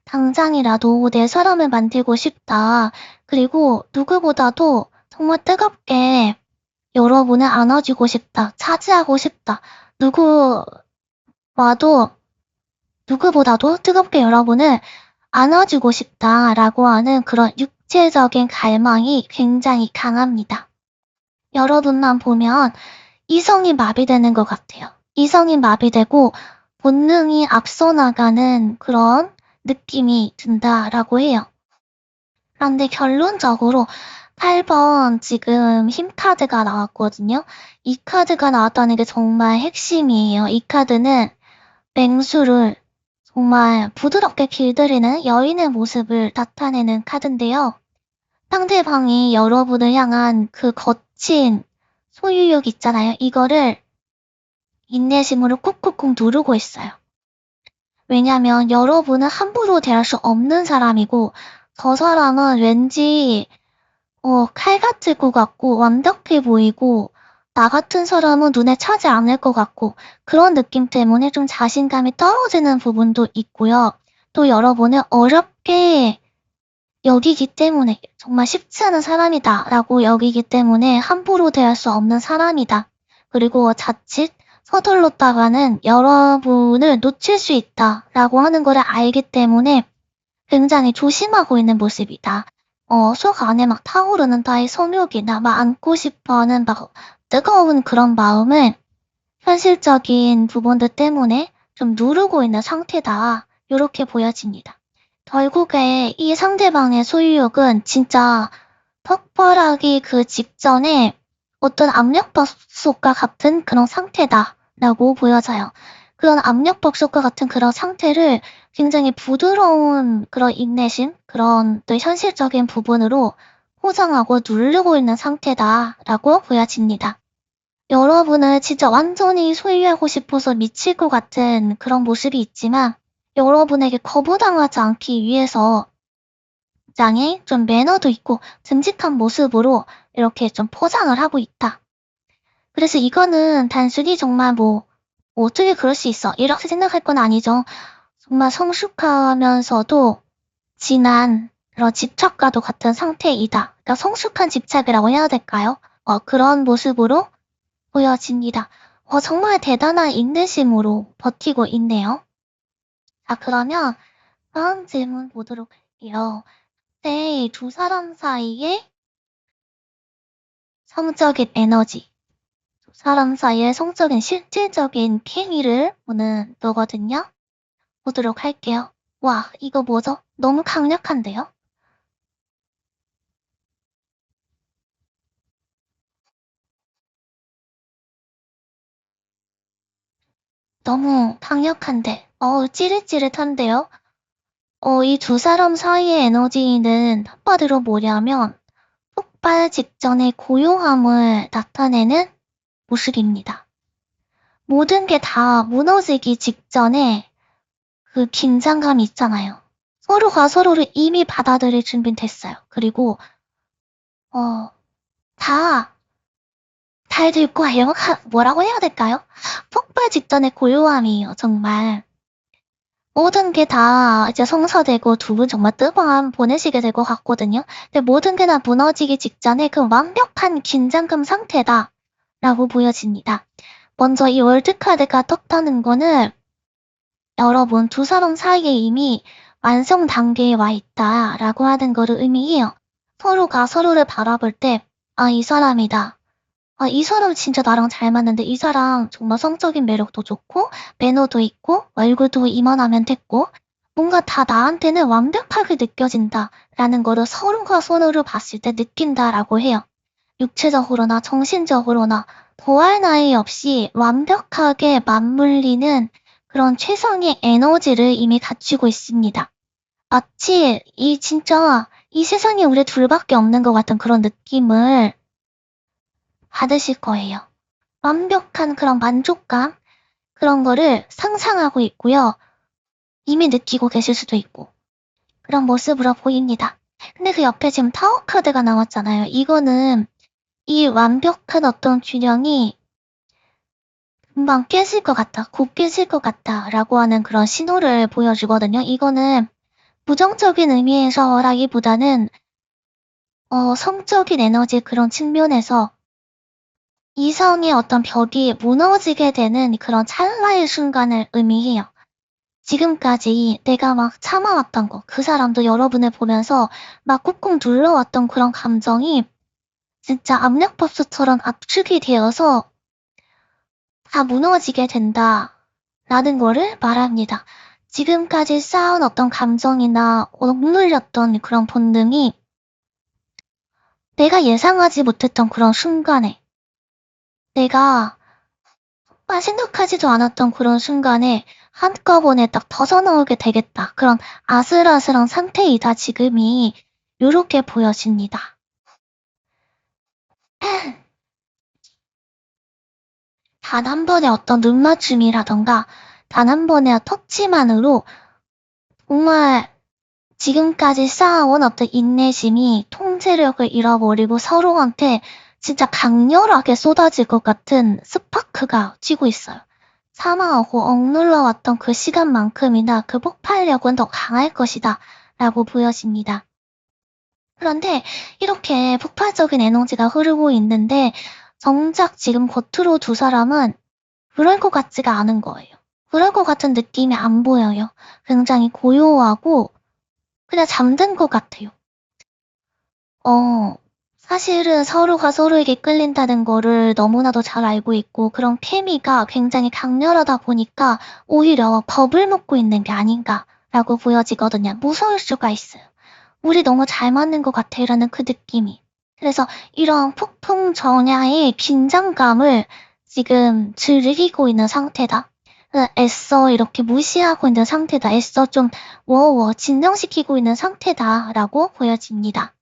[SPEAKER 1] 당장이라도 내 사람을 만들고 싶다. 그리고 누구보다도 정말 뜨겁게 여러분을 안아주고 싶다. 차지하고 싶다. 누구보다도 뜨겁게 여러분을 안아주고 싶다라고 하는 그런 육체적인 갈망이 굉장히 강합니다. 여러분만 보면 이성이 마비되는 것 같아요. 이성이 마비되고 본능이 앞서 나가는 그런 느낌이 든다라고 해요. 그런데 결론적으로 8번 지금 힘 카드가 나왔거든요. 이 카드가 나왔다는 게 정말 핵심이에요. 이 카드는 맹수를 정말 부드럽게 길들이는 여인의 모습을 나타내는 카드인데요. 상대방이 여러분을 향한 그 거친 소유욕 있잖아요. 이거를 인내심으로 꾹꾹꾹 누르고 있어요. 왜냐면 여러분은 함부로 대할 수 없는 사람이고 저 사람은 왠지 칼 같을 것 같고 완벽해 보이고 나 같은 사람은 눈에 차지 않을 것 같고 그런 느낌 때문에 좀 자신감이 떨어지는 부분도 있고요. 또 여러분을 어렵게 여기기 때문에 정말 쉽지 않은 사람이다 라고 여기기 때문에 함부로 대할 수 없는 사람이다. 그리고 자칫 서툴렀다가는 여러분을 놓칠 수 있다 라고 하는 거를 알기 때문에 굉장히 조심하고 있는 모습이다. 속 안에 막 타오르는 나의 성욕이나 막 안고 싶어 하는 막 뜨거운 그런 마음을 현실적인 부분들 때문에 좀 누르고 있는 상태다. 이렇게 보여집니다. 결국에 이 상대방의 소유욕은 진짜 폭발하기 그 직전에 어떤 압력밥솥과 같은 그런 상태다라고 보여져요. 그런 압력밥솥과 같은 그런 상태를 굉장히 부드러운 그런 인내심, 그런 또 현실적인 부분으로 포장하고 누르고 있는 상태다라고 보여집니다. 여러분을 진짜 완전히 소유하고 싶어서 미칠 것 같은 그런 모습이 있지만 여러분에게 거부당하지 않기 위해서 굉장히 좀 매너도 있고 듬직한 모습으로 이렇게 좀 포장을 하고 있다. 그래서 이거는 단순히 정말 어떻게 그럴 수 있어 이렇게 생각할 건 아니죠. 정말 성숙하면서도 진한 그런 집착과도 같은 상태이다. 그러니까 성숙한 집착이라고 해야 될까요? 그런 모습으로 보여집니다. 정말 대단한 인내심으로 버티고 있네요. 자, 그러면 다음 질문 보도록 할게요. 네, 두 사람 사이의 성적인 에너지, 두 사람 사이의 성적인 실질적인 케미를 보는 거거든요. 보도록 할게요. 와, 이거 뭐죠? 너무 강력한데요? 너무 강력한데, 찌릿찌릿한데요? 이 두 사람 사이의 에너지는 한마디로 뭐냐면, 폭발 직전의 고요함을 나타내는 모습입니다. 모든 게 다 무너지기 직전에 그 긴장감이 있잖아요. 서로가 서로를 이미 받아들일 준비는 됐어요. 그리고 다 잘 될 거예요. 뭐라고 해야 될까요? 폭발 직전의 고요함이에요. 정말. 모든 게 다 이제 성사되고 두 분 정말 뜨거운 보내시게 될 것 같거든요. 근데 모든 게 다 무너지기 직전에 그 완벽한 긴장감 상태다 라고 보여집니다. 먼저 이 월드카드가 떴다는 거는 여러분 두 사람 사이에 이미 완성 단계에 와 있다라고 하는 거를 의미해요. 서로가 서로를 바라볼 때, 이 사람이다. 이 사람 진짜 나랑 잘 맞는데 이 사람 정말 성적인 매력도 좋고 매너도 있고 얼굴도 이만하면 됐고 뭔가 다 나한테는 완벽하게 느껴진다라는 거를 서로가 서로를 봤을 때 느낀다라고 해요. 육체적으로나 정신적으로나 더할 나위 없이 완벽하게 맞물리는 그런 최상의 에너지를 이미 갖추고 있습니다. 마치 진짜 이 세상에 우리 둘밖에 없는 것 같은 그런 느낌을 받으실 거예요. 완벽한 그런 만족감, 그런 거를 상상하고 있고요. 이미 느끼고 계실 수도 있고, 그런 모습으로 보입니다. 근데 그 옆에 지금 타워 카드가 나왔잖아요. 이거는 이 완벽한 어떤 균형이 금방 깨질 것 같다, 곧 깨질 것 같다 라고 하는 그런 신호를 보여주거든요. 이거는 부정적인 의미에서라기보다는 성적인 에너지 그런 측면에서 이성의 어떤 벽이 무너지게 되는 그런 찰나의 순간을 의미해요. 지금까지 내가 막 참아왔던 거, 그 사람도 여러분을 보면서 막 꾹꾹 눌러왔던 그런 감정이 진짜 압력밥솥처럼 압축이 되어서 다 무너지게 된다. 라는 거를 말합니다. 지금까지 쌓은 어떤 감정이나 억눌렸던 그런 본능이 내가 예상하지 못했던 그런 순간에, 내가 정말 생각하지도 않았던 그런 순간에 한꺼번에 딱 터져나오게 되겠다. 그런 아슬아슬한 상태이다, 지금이. 요렇게 보여집니다. 단 한 번의 어떤 눈맞춤이라던가, 단 한 번의 터치만으로 정말 지금까지 쌓아온 어떤 인내심이 통제력을 잃어버리고 서로한테 진짜 강렬하게 쏟아질 것 같은 스파크가 튀고 있어요. 사망하고 억눌러왔던 그 시간만큼이나 그 폭발력은 더 강할 것이다 라고 보여집니다. 그런데 이렇게 폭발적인 에너지가 흐르고 있는데 정작 지금 겉으로 두 사람은 그럴 것 같지가 않은 거예요. 그럴 것 같은 느낌이 안 보여요. 굉장히 고요하고 그냥 잠든 것 같아요. 사실은 서로가 서로에게 끌린다는 거를 너무나도 잘 알고 있고 그런 케미가 굉장히 강렬하다 보니까 오히려 겁을 먹고 있는 게 아닌가라고 보여지거든요. 무서울 수가 있어요. 우리 너무 잘 맞는 것 같아 라는 그 느낌이. 그래서 이런 폭풍전야의 긴장감을 지금 즐기고 있는 상태다. 애써 이렇게 무시하고 있는 상태다. 애써 좀 진정시키고 있는 상태다라고 보여집니다.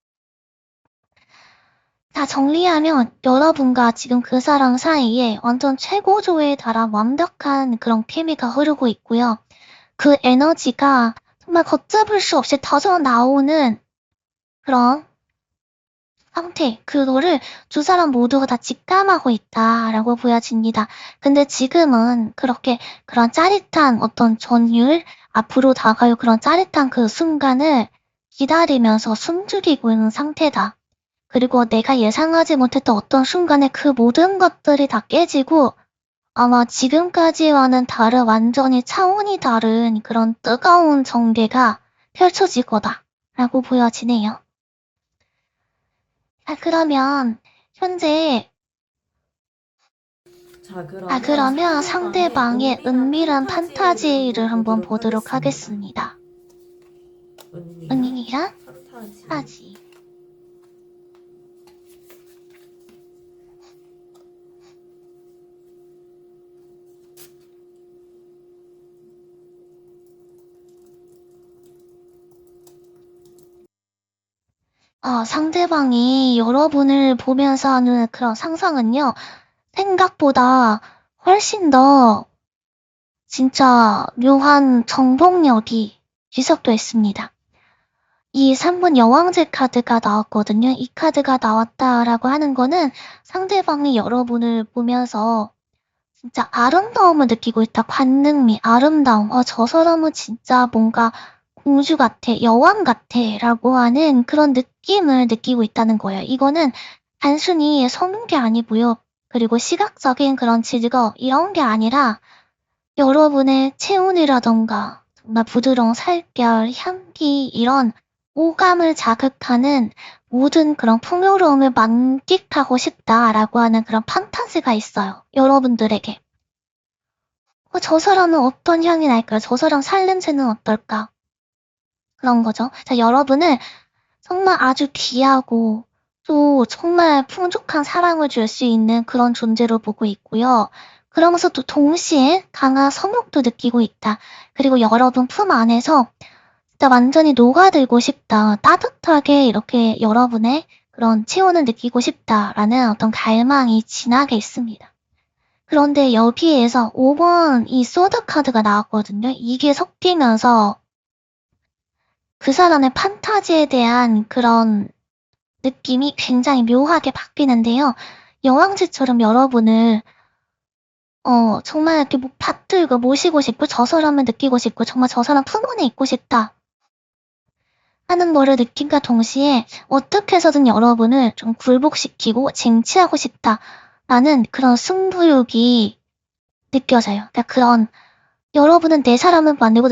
[SPEAKER 1] 다 정리하면 여러분과 지금 그 사람 사이에 완전 최고조에 달한 완벽한 그런 케미가 흐르고 있고요. 그 에너지가 정말 걷잡을 수 없이 터져나오는 그런 상태, 그거를 두 사람 모두가 다 직감하고 있다라고 보여집니다. 근데 지금은 그렇게 그런 짜릿한 어떤 전율, 앞으로 다가올 그런 짜릿한 그 순간을 기다리면서 숨죽이고 있는 상태다. 그리고 내가 예상하지 못했던 어떤 순간에 그 모든 것들이 다 깨지고 아마 지금까지와는 다른 완전히 차원이 다른 그런 뜨거운 전개가 펼쳐질 거다라고 보여지네요. 그러면 현재
[SPEAKER 2] 자,
[SPEAKER 1] 그러면
[SPEAKER 2] 상대방의
[SPEAKER 1] 상대방의 은밀한 판타지를 한번
[SPEAKER 2] 보도록
[SPEAKER 1] 보도록
[SPEAKER 2] 하겠습니다.
[SPEAKER 1] 하겠습니다.
[SPEAKER 2] 은밀한
[SPEAKER 1] 은밀한
[SPEAKER 2] 판타지.
[SPEAKER 1] 판타지. 상대방이 여러분을 보면서 하는 그런 상상은요, 생각보다 훨씬 더 진짜 묘한 정복력이 지속되어 있습니다. 이 3번 여왕제 카드가 나왔거든요. 이 카드가 나왔다라고 하는 거는 상대방이 여러분을 보면서 진짜 아름다움을 느끼고 있다. 관능미, 아름다움. 저 사람은 진짜 뭔가 공주 같아, 여왕 같아 라고 하는 그런 느낌을 느끼고 있다는 거예요. 이거는 단순히 성는 게 아니고요. 그리고 시각적인 그런 즐거움 이런 게 아니라 여러분의 체온이라던가 정말 부드러운 살결, 향기 이런 오감을 자극하는 모든 그런 풍요로움을 만끽하고 싶다라고 하는 그런 판타지가 있어요. 여러분들에게. 저 사람은 어떤 향이 날까요? 저 사람 살냄새는 어떨까? 그런 거죠. 자, 여러분은 정말 아주 귀하고 또 정말 풍족한 사랑을 줄 수 있는 그런 존재로 보고 있고요. 그러면서 또 동시에 강한 성욕도 느끼고 있다. 그리고 여러분 품 안에서 진짜 완전히 녹아들고 싶다. 따뜻하게 이렇게 여러분의 그런 체온을 느끼고 싶다라는 어떤 갈망이 진하게 있습니다. 그런데 여기에서 5번 이 소드 카드가 나왔거든요. 이게 섞이면서 그 사람의 판타지에 대한 그런 느낌이 굉장히 묘하게 바뀌는데요. 여왕제처럼 여러분을 정말 이렇게 받들고 모시고 싶고 저 사람을 느끼고 싶고 정말 저 사람 품 안에 있고 싶다 하는 거를 느낀과 동시에 어떻게 해서든 여러분을 좀 굴복시키고 쟁취하고 싶다라는 그런 승부욕이 느껴져요. 그러니까 그런 여러분은 내 사람을 만들고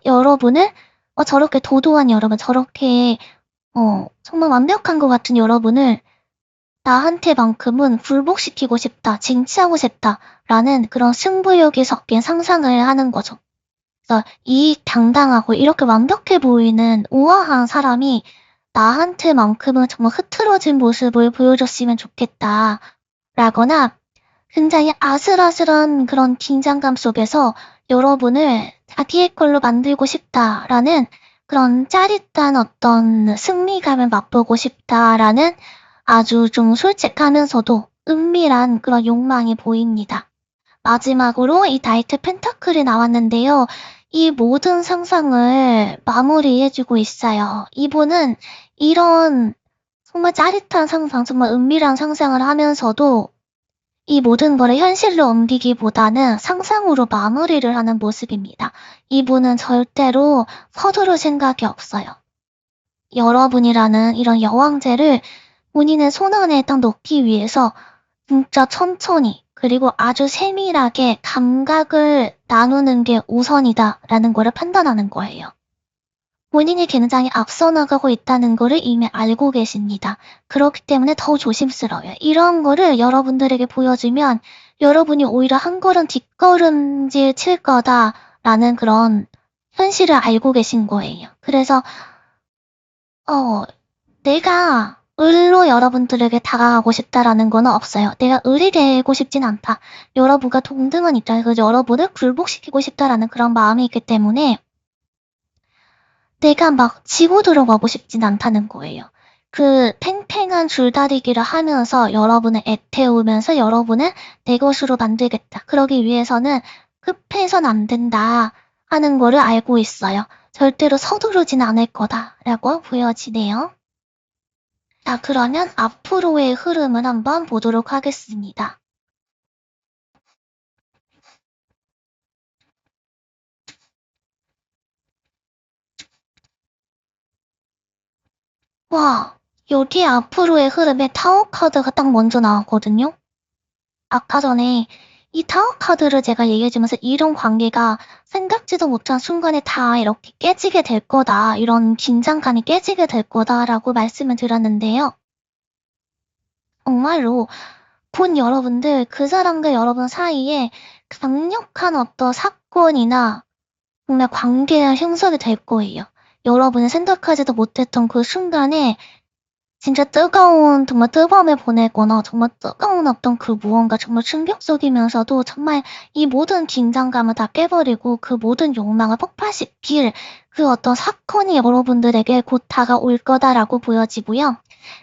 [SPEAKER 1] 여러분을 저렇게 도도한 여러분, 저렇게 정말 완벽한 것 같은 여러분을 나한테만큼은 굴복시키고 싶다, 쟁취하고 싶다라는 그런 승부욕이 섞인 상상을 하는 거죠. 그래서 이 당당하고 이렇게 완벽해 보이는 우아한 사람이 나한테만큼은 정말 흐트러진 모습을 보여줬으면 좋겠다. 라거나 굉장히 아슬아슬한 그런 긴장감 속에서 여러분을 자기의 걸로 만들고 싶다라는 그런 짜릿한 어떤 승리감을 맛보고 싶다라는 아주 좀 솔직하면서도 은밀한 그런 욕망이 보입니다. 마지막으로 이 나이트 펜타클이 나왔는데요. 이 모든 상상을 마무리해주고 있어요. 이분은 이런 정말 짜릿한 상상, 정말 은밀한 상상을 하면서도 이 모든 거를 현실로 옮기기보다는 상상으로 마무리를 하는 모습입니다. 이분은 절대로 서두를 생각이 없어요. 여러분이라는 이런 여왕제를 본인의 손안에 딱 넣기 위해서 진짜 천천히 그리고 아주 세밀하게 감각을 나누는 게 우선이다라는 거를 판단하는 거예요. 본인이 굉장히 앞서 나가고 있다는 거를 이미 알고 계십니다. 그렇기 때문에 더 조심스러워요. 이런 거를 여러분들에게 보여주면 여러분이 오히려 한 걸음 뒷걸음질 칠 거다라는 그런 현실을 알고 계신 거예요. 그래서 내가 을로 여러분들에게 다가가고 싶다라는 건 없어요. 내가 을이 되고 싶진 않다. 여러분과 동등한 입장에서 여러분을 굴복시키고 싶다라는 그런 마음이 있기 때문에 내가 막 지고 들어가고 싶진 않다는 거예요. 그 팽팽한 줄다리기를 하면서 여러분을 애태우면서 여러분을 내 것으로 만들겠다. 그러기 위해서는 급해선 안 된다 하는 거를 알고 있어요. 절대로 서두르진 않을 거다라고 보여지네요. 자, 그러면 앞으로의 흐름을 한번 보도록 하겠습니다. 와, 여기 앞으로의 흐름에 타워 카드가 딱 먼저 나왔거든요. 아까 전에 이 타워 카드를 제가 얘기해주면서 이런 관계가 생각지도 못한 순간에 다 이렇게 깨지게 될 거다. 이런 긴장감이 깨지게 될 거다라고 말씀을 드렸는데요. 정말로 본 여러분들, 그 사람과 여러분 사이에 강력한 어떤 사건이나 정말 관계가 형성이 될 거예요. 여러분이 생각하지도 못했던 그 순간에 진짜 정말 뜨거움을 보내거나 정말 뜨거운 어떤 그 무언가 정말 충격적이면서도 정말 이 모든 긴장감을 다 깨버리고 그 모든 욕망을 폭발시킬 그 어떤 사건이 여러분들에게 곧 다가올 거다라고 보여지고요.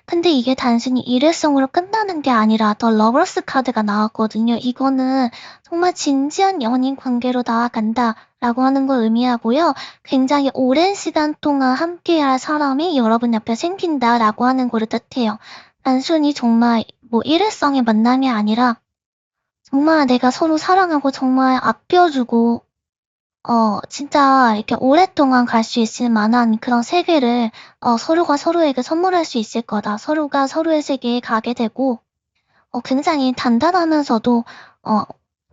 [SPEAKER 1] 근데 이게 단순히 일회성으로 끝나는 게 아니라 더 러버스 카드가 나왔거든요. 이거는 정말 진지한 연인 관계로 나아간다라고 하는 걸 의미하고요. 굉장히 오랜 시간 동안 함께할 사람이 여러분 옆에 생긴다라고 하는 거를 뜻해요. 단순히 정말 뭐 일회성의 만남이 아니라 정말 내가 서로 사랑하고 정말 아껴주고 진짜 이렇게 오랫동안 갈 수 있을 만한 그런 세계를 서로가 서로에게 선물할 수 있을 거다. 서로가 서로의 세계에 가게 되고 굉장히 단단하면서도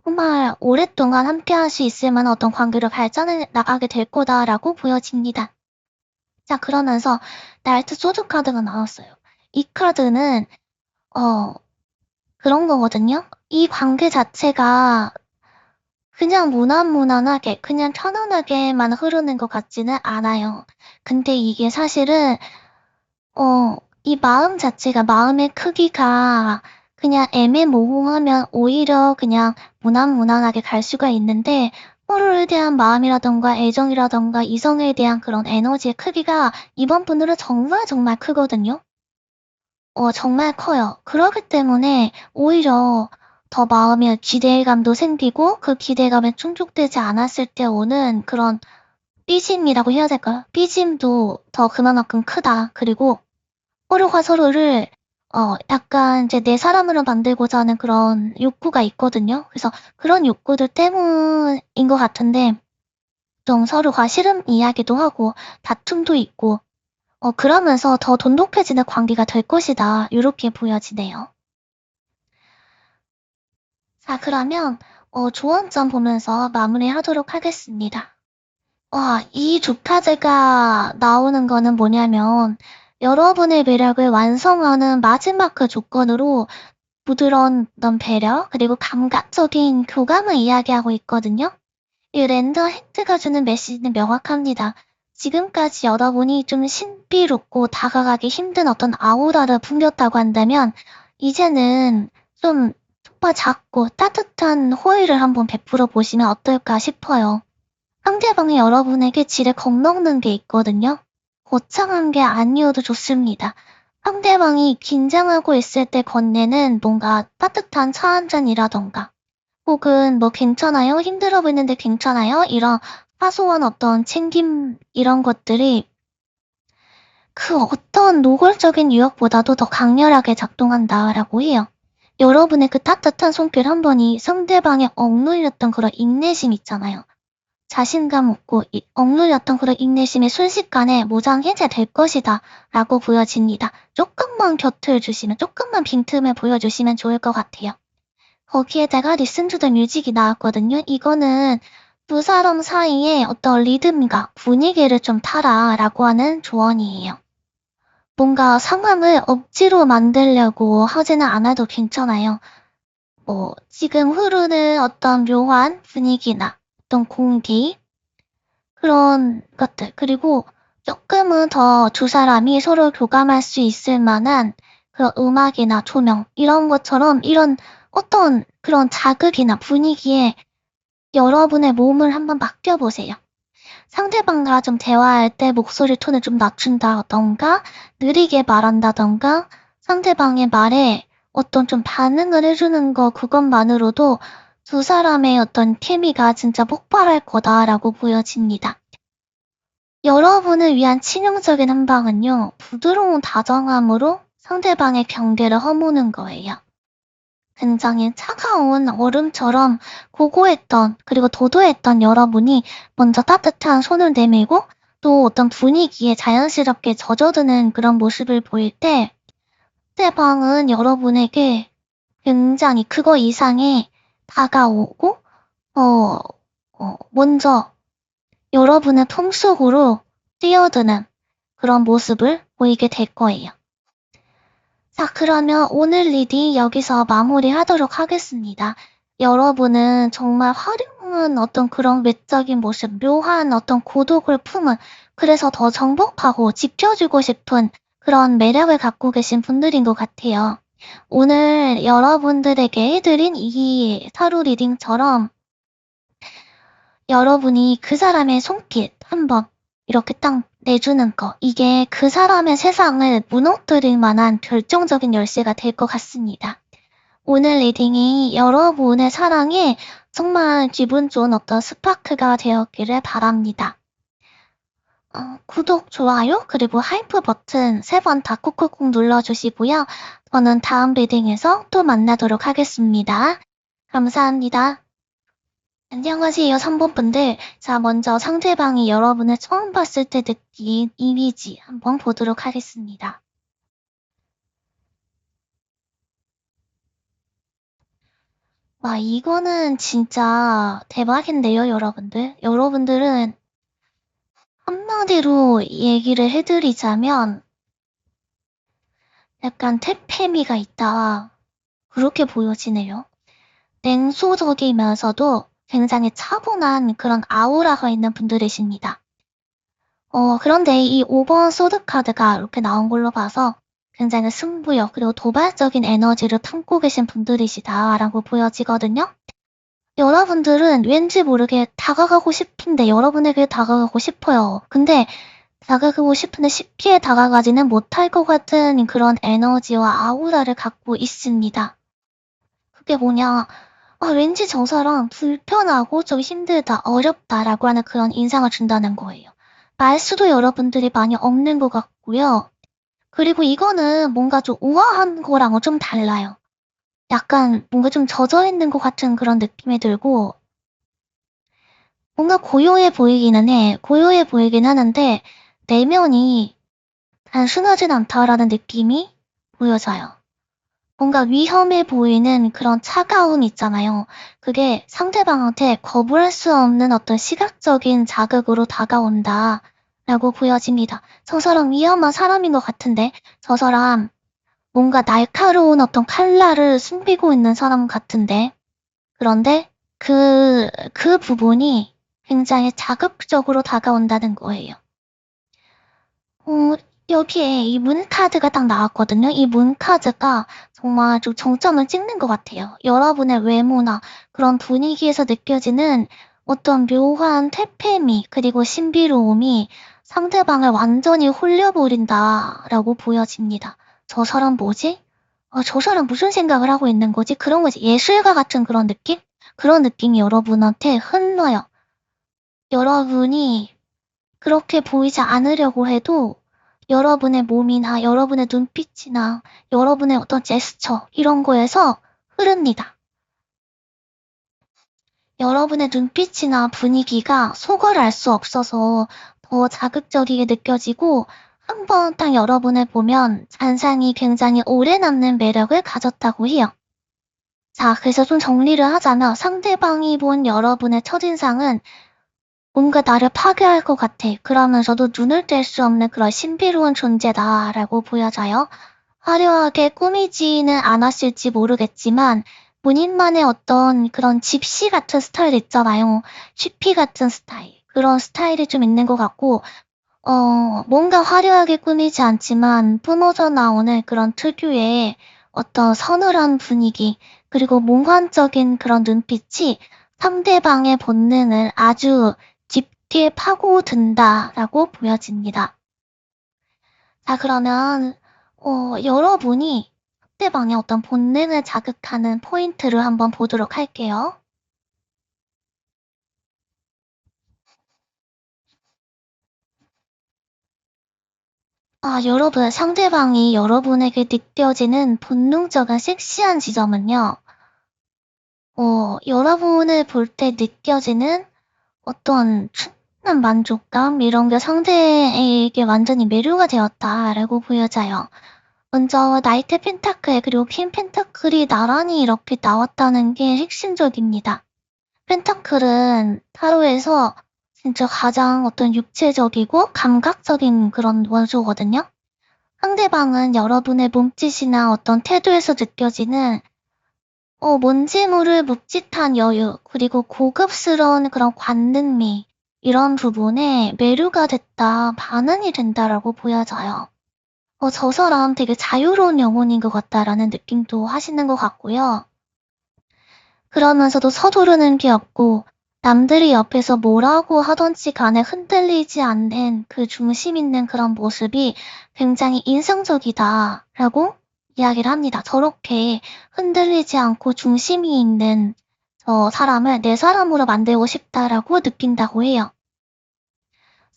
[SPEAKER 1] 정말 오랫동안 함께할 수 있을 만한 어떤 관계로 발전해 나가게 될 거다라고 보여집니다. 자, 그러면서 나이트 소드 카드가 나왔어요. 이 카드는 그런 거거든요. 이 관계 자체가 그냥 무난무난하게, 그냥 편안하게만 흐르는 것 같지는 않아요. 근데 이게 사실은, 이 마음 자체가, 마음의 크기가 그냥 애매모호하면 오히려 그냥 무난무난하게 갈 수가 있는데, 서로에 대한 마음이라던가 애정이라던가 이성에 대한 그런 에너지의 크기가 이번 분들은 정말 정말 크거든요. 정말 커요. 그렇기 때문에 오히려 더 마음에 기대감도 생기고 그 기대감에 충족되지 않았을 때 오는 그런 삐짐이라고 해야 될까요? 삐짐도 더 그만큼 크다. 그리고 서로가 서로를 약간 이제 내 사람으로 만들고자 하는 그런 욕구가 있거든요. 그래서 그런 욕구들 때문인 것 같은데 좀 서로가 싫은 이야기도 하고 다툼도 있고 그러면서 더 돈독해지는 관계가 될 것이다. 이렇게 보여지네요. 자, 그러면 조언점 보면서 마무리하도록 하겠습니다. 이 두 카드가 나오는 거는 뭐냐면 여러분의 매력을 완성하는 마지막 그 조건으로 부드러운 어떤 배려 그리고 감각적인 교감을 이야기하고 있거든요. 이 랜더 힌트가 주는 메시지는 명확합니다. 지금까지 여러분이 좀 신비롭고 다가가기 힘든 어떤 아우라를 풍겼다고 한다면, 이제는 좀 바 작고 따뜻한 호의를 한번 베풀어 보시면 어떨까 싶어요. 상대방이 여러분에게 지레 겁먹는 게 있거든요. 거창한 게 아니어도 좋습니다. 상대방이 긴장하고 있을 때 건네는 뭔가 따뜻한 차 한 잔이라던가, 혹은 뭐 괜찮아요? 힘들어 보이는데 괜찮아요? 이런 사소한 어떤 챙김, 이런 것들이 그 어떤 노골적인 유혹보다도 더 강렬하게 작동한다라고 해요. 여러분의 그 따뜻한 손길 한 번이 상대방의 억눌렸던 그런 인내심 있잖아요. 자신감 없고 억눌렸던 그런 인내심이 순식간에 무장 해제될 것이다 라고 보여집니다. 조금만 곁을 주시면, 조금만 빈틈을 보여주시면 좋을 것 같아요. 거기에다가 리슨 투 더 뮤직이 나왔거든요. 이거는 두 사람 사이에 어떤 리듬과 분위기를 좀 타라 라고 하는 조언이에요. 뭔가 상황을 억지로 만들려고 하지는 않아도 괜찮아요. 지금 흐르는 어떤 묘한 분위기나 어떤 공기, 그런 것들, 그리고 조금은 더 두 사람이 서로 교감할 수 있을 만한 그런 음악이나 조명, 이런 것처럼 이런 어떤 그런 자극이나 분위기에 여러분의 몸을 한번 맡겨보세요. 상대방과 좀 대화할 때 목소리 톤을 좀 낮춘다던가, 느리게 말한다던가, 상대방의 말에 어떤 좀 반응을 해주는 거, 그것만으로도 두 사람의 어떤 케미가 진짜 폭발할 거다라고 보여집니다. 여러분을 위한 치명적인 한방은요, 부드러운 다정함으로 상대방의 경계를 허무는 거예요. 굉장히 차가운 얼음처럼 고고했던, 그리고 도도했던 여러분이 먼저 따뜻한 손을 내밀고 또 어떤 분위기에 자연스럽게 젖어드는 그런 모습을 보일 때, 상대방은 여러분에게 굉장히 그거 이상의 다가오고 먼저 여러분의 품속으로 뛰어드는 그런 모습을 보이게 될 거예요. 자, 그러면 오늘 리딩 여기서 마무리하도록 하겠습니다. 여러분은 정말 화려한 어떤 그런 외적인 모습, 묘한 어떤 고독을 품은, 그래서 더 정복하고 지켜주고 싶은 그런 매력을 갖고 계신 분들인 것 같아요. 오늘 여러분들에게 해드린 이 타로 리딩처럼 여러분이 그 사람의 손길 한번 이렇게 딱 내주는 거, 이게 그 사람의 세상을 무너뜨릴 만한 결정적인 열쇠가 될 것 같습니다. 오늘 리딩이 여러분의 사랑에 정말 기분 좋은 어떤 스파크가 되었기를 바랍니다. 구독, 좋아요, 그리고 하이프 버튼 3번 다 꾹꾹꾹 눌러주시고요. 저는 다음 리딩에서 또 만나도록 하겠습니다. 감사합니다. 안녕하세요, 3번분들. 자, 먼저 상대방이 여러분을 처음 봤을 때 느낀 이미지 한번 보도록 하겠습니다. 와, 이거는 진짜 대박인데요, 여러분들. 여러분들은 한마디로 얘기를 해드리자면 약간 태페미가 있다. 그렇게 보여지네요. 냉소적이면서도 굉장히 차분한 그런 아우라가 있는 분들이십니다. 그런데 이 5번 소드카드가 이렇게 나온 걸로 봐서 굉장히 승부욕 그리고 도발적인 에너지를 품고 계신 분들이시다라고 보여지거든요. 여러분들은 왠지 모르게 다가가고 싶은데 여러분에게 다가가고 싶어요. 근데 다가가고 싶은데 쉽게 다가가지는 못할 것 같은 그런 에너지와 아우라를 갖고 있습니다. 그게 뭐냐? 왠지 저 사람 불편하고 좀 힘들다, 어렵다라고 하는 그런 인상을 준다는 거예요. 말수도 여러분들이 많이 없는 것 같고요. 그리고 이거는 뭔가 좀 우아한 거랑은 좀 달라요. 약간 뭔가 좀 젖어있는 것 같은 그런 느낌이 들고, 뭔가 고요해 보이기는 해. 고요해 보이긴 하는데, 내면이 단순하진 않다라는 느낌이 보여져요. 뭔가 위험해 보이는 그런 차가움 있잖아요. 그게 상대방한테 거부할 수 없는 어떤 시각적인 자극으로 다가온다 라고 보여집니다. 저 사람 위험한 사람인 것 같은데 저 사람 뭔가 날카로운 어떤 칼날을 숨기고 있는 사람 같은데 그런데 그 부분이 굉장히 자극적으로 다가온다는 거예요. 여기에 이 문카드가 딱 나왔거든요. 이 문카드가 정말 좀 정점을 찍는 것 같아요. 여러분의 외모나 그런 분위기에서 느껴지는 어떤 묘한 퇴폐미 그리고 신비로움이 상대방을 완전히 홀려버린다라고 보여집니다. 저 사람 뭐지? 저 사람 무슨 생각을 하고 있는 거지? 그런 거지. 예술가 같은 그런 느낌? 그런 느낌이 여러분한테 흘러요. 여러분이 그렇게 보이지 않으려고 해도 여러분의 몸이나 여러분의 눈빛이나 여러분의 어떤 제스처 이런 거에서 흐릅니다. 여러분의 눈빛이나 분위기가 속을 알 수 없어서 더 자극적이게 느껴지고 한 번 딱 여러분을 보면 잔상이 굉장히 오래 남는 매력을 가졌다고 해요. 자, 그래서 좀 정리를 하자면 상대방이 본 여러분의 첫인상은 뭔가 나를 파괴할 것 같아. 그러면서도 눈을 뗄 수 없는 그런 신비로운 존재다라고 보여져요. 화려하게 꾸미지는 않았을지 모르겠지만 본인만의 어떤 그런 집시 같은 스타일 있잖아요. 쉬피 같은 스타일. 그런 스타일이 좀 있는 것 같고 뭔가 화려하게 꾸미지 않지만 뿜어져 나오는 그런 특유의 어떤 서늘한 분위기 그리고 몽환적인 그런 눈빛이 상대방의 본능을 아주 깊게 파고든다라고 보여집니다. 자, 그러면 여러분이 상대방의 어떤 본능을 자극하는 포인트를 한번 보도록 할게요. 여러분, 상대방이 여러분에게 느껴지는 본능적인 섹시한 지점은요, 여러분을 볼 때 느껴지는 어떤 충분한 만족감, 이런 게 상대에게 완전히 매료가 되었다라고 보여져요. 먼저 나이트 펜타클 그리고 퀸 펜타클이 나란히 이렇게 나왔다는 게 핵심적입니다. 펜타클은 타로에서 진짜 가장 어떤 육체적이고 감각적인 그런 원소거든요. 상대방은 여러분의 몸짓이나 어떤 태도에서 느껴지는 뭔지 모를 묵직한 여유, 그리고 고급스러운 그런 관능미, 이런 부분에 매료가 됐다, 반응이 된다라고 보여져요. 저 사람 되게 자유로운 영혼인 것 같다라는 느낌도 하시는 것 같고요. 그러면서도 서두르는 게 없고 남들이 옆에서 뭐라고 하던지 간에 흔들리지 않는 그 중심 있는 그런 모습이 굉장히 인상적이다라고 이야기를 합니다. 저렇게 흔들리지 않고 중심이 있는 저 사람을 내 사람으로 만들고 싶다라고 느낀다고 해요.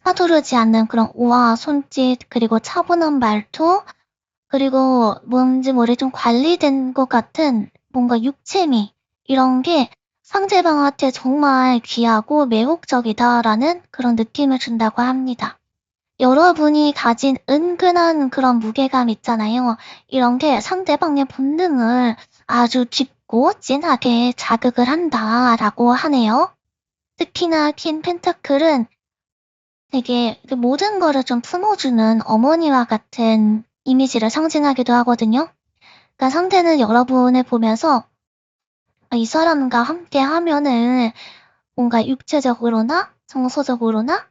[SPEAKER 1] 서두르지 않는 그런 우아한 손짓, 그리고 차분한 말투, 그리고 뭔지 모르게 좀 관리된 것 같은 뭔가 육체미, 이런 게 상대방한테 정말 귀하고 매혹적이다라는 그런 느낌을 준다고 합니다. 여러분이 가진 은근한 그런 무게감 있잖아요. 이런 게 상대방의 본능을 아주 깊고 진하게 자극을 한다라고 하네요. 특히나 퀸 펜타클은 되게 그 모든 거를 좀 품어주는 어머니와 같은 이미지를 상징하기도 하거든요. 그러니까 상대는 여러분을 보면서 이 사람과 함께 하면은 뭔가 육체적으로나 정서적으로나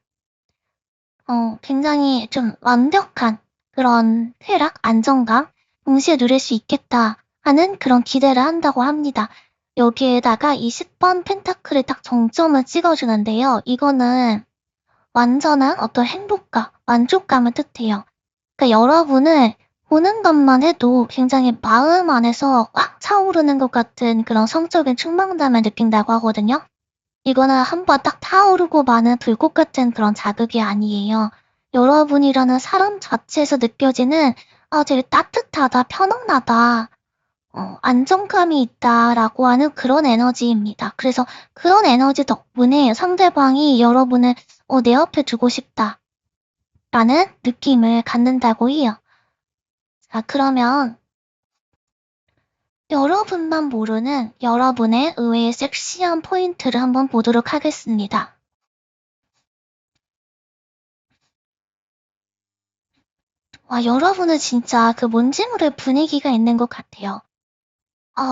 [SPEAKER 1] 굉장히 좀 완벽한 그런 쾌락, 안정감, 동시에 누릴 수 있겠다 하는 그런 기대를 한다고 합니다. 여기에다가 이 10번 펜타클을 딱 정점을 찍어주는데요. 이거는 완전한 어떤 행복감, 만족감을 뜻해요. 그러니까 여러분을 보는 것만 해도 굉장히 마음 안에서 꽉 차오르는 것 같은 그런 성적인 충만감을 느낀다고 하거든요. 이거는 한번 딱 타오르고 마는 불꽃 같은 그런 자극이 아니에요. 여러분이라는 사람 자체에서 느껴지는 되게 따뜻하다, 편안하다, 안정감이 있다라고 하는 그런 에너지입니다. 그래서 그런 에너지 덕분에 상대방이 여러분을 내 옆에 두고 싶다 라는 느낌을 갖는다고 해요. 자, 그러면 여러분만 모르는 여러분의 의외의 섹시한 포인트를 한번 보도록 하겠습니다. 여러분은 진짜 그 뭔지 모를 분위기가 있는 것 같아요.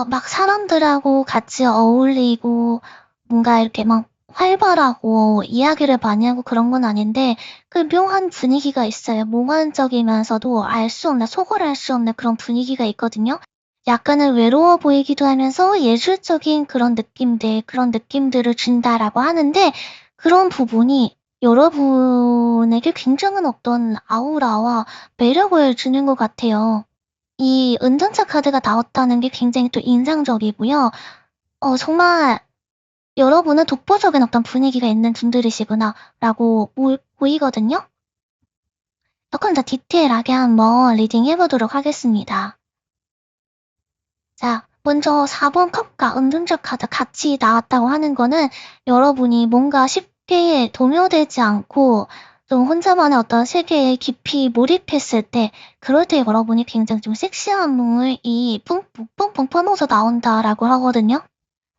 [SPEAKER 1] 막 사람들하고 같이 어울리고 뭔가 이렇게 막 활발하고 이야기를 많이 하고 그런 건 아닌데 그 묘한 분위기가 있어요. 몽환적이면서도 알 수 없는, 속을 알 수 없는 그런 분위기가 있거든요. 약간은 외로워 보이기도 하면서 예술적인 그런 느낌들을 준다라고 하는데 그런 부분이 여러분에게 굉장한 어떤 아우라와 매력을 주는 것 같아요. 이 은전차 카드가 나왔다는 게 굉장히 또 인상적이고요. 정말 여러분은 독보적인 어떤 분위기가 있는 분들이시구나라고 보이거든요. 조금 더 디테일하게 한번 리딩 해보도록 하겠습니다. 자, 먼저 4번 컵과 은둔적 카드 같이 나왔다고 하는 거는 여러분이 뭔가 쉽게 동요되지 않고 좀 혼자만의 어떤 세계에 깊이 몰입했을 때, 그럴 때 여러분이 굉장히 좀 섹시한 몸이 뿡뿡 퍼져서 나온다라고 하거든요.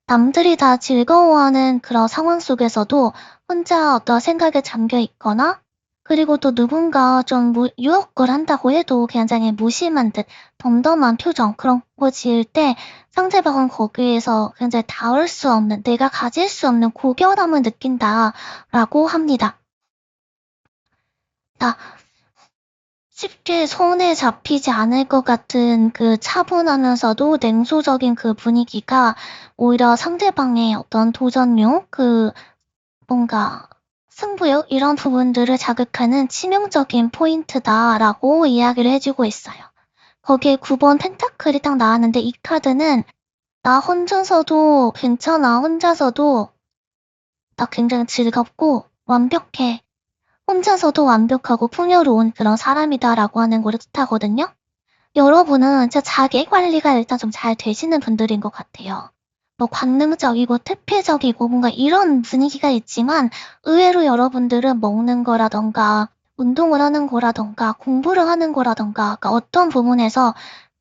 [SPEAKER 1] 남들이 다 즐거워하는 그런 상황 속에서도 혼자 어떤 생각에 잠겨 있거나, 그리고 또 누군가 좀 유혹을 한다고 해도 굉장히 무심한 듯 덤덤한 표정, 그런 거 지을 때 상대방은 거기에서 굉장히 닿을 수 없는, 내가 가질 수 없는 고결함을 느낀다라고 합니다. 나 쉽게 손에 잡히지 않을 것 같은 그 차분하면서도 냉소적인 그 분위기가 오히려 상대방의 어떤 도전용, 뭔가 승부욕 이런 부분들을 자극하는 치명적인 포인트다라고 이야기를 해주고 있어요. 거기에 9번 펜타클이 딱 나왔는데 이 카드는 나 혼자서도 괜찮아, 혼자서도 나 굉장히 즐겁고 완벽해. 혼자서도 완벽하고 풍요로운 그런 사람이다라고 하는 걸 뜻하거든요. 여러분은 진짜 자기 관리가 일단 좀 잘 되시는 분들인 것 같아요. 뭐 관능적이고 퇴폐적이고 뭔가 이런 분위기가 있지만 의외로 여러분들은 먹는 거라던가 운동을 하는 거라던가 공부를 하는 거라던가 그러니까 어떤 부분에서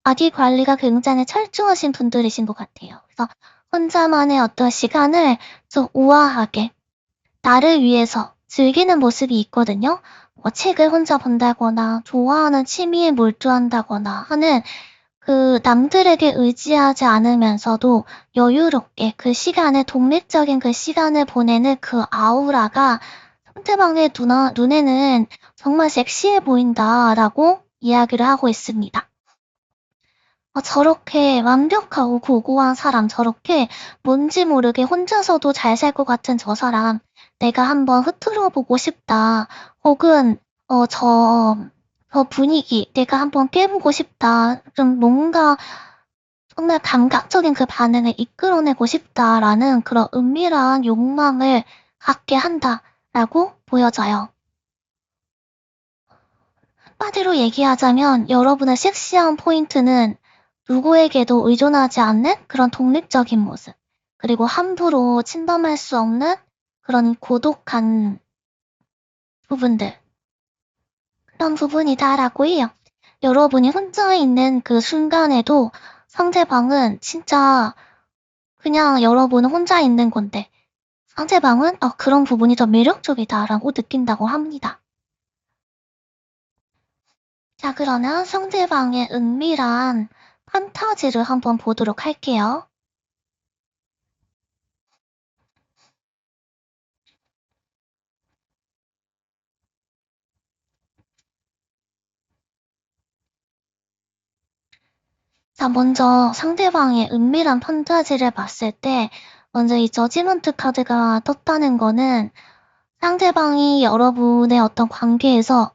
[SPEAKER 1] 자기 관리가 굉장히 철저하신 분들이신 것 같아요. 그래서 혼자만의 어떤 시간을 좀 우아하게 나를 위해서 즐기는 모습이 있거든요. 뭐 책을 혼자 본다거나 좋아하는 취미에 몰두한다거나 하는 그 남들에게 의지하지 않으면서도 여유롭게 그 시간에 독립적인 그 시간을 보내는 그 아우라가 상대방의 눈에는 정말 섹시해 보인다라고 이야기를 하고 있습니다. 저렇게 완벽하고 고고한 사람, 저렇게 뭔지 모르게 혼자서도 잘 살 것 같은 저 사람, 내가 한번 흐트러 보고 싶다. 혹은, 저 분위기, 내가 한번 깨보고 싶다. 좀 뭔가 정말 감각적인 그 반응을 이끌어내고 싶다라는 그런 은밀한 욕망을 갖게 한다라고 보여져요. 한마디로 얘기하자면 여러분의 섹시한 포인트는 누구에게도 의존하지 않는 그런 독립적인 모습, 그리고 함부로 침범할 수 없는 그런 고독한 부분들, 그런 부분이다라고 해요. 여러분이 혼자 있는 그 순간에도 상대방은 진짜 그냥 여러분은 혼자 있는 건데 상대방은 그런 부분이 더 매력적이다라고 느낀다고 합니다. 자, 그러면 상대방의 은밀한 판타지를 한번 보도록 할게요. 자, 먼저 상대방의 은밀한 판타지를 봤을 때 먼저 이 저지먼트 카드가 떴다는 거는 상대방이 여러분의 어떤 관계에서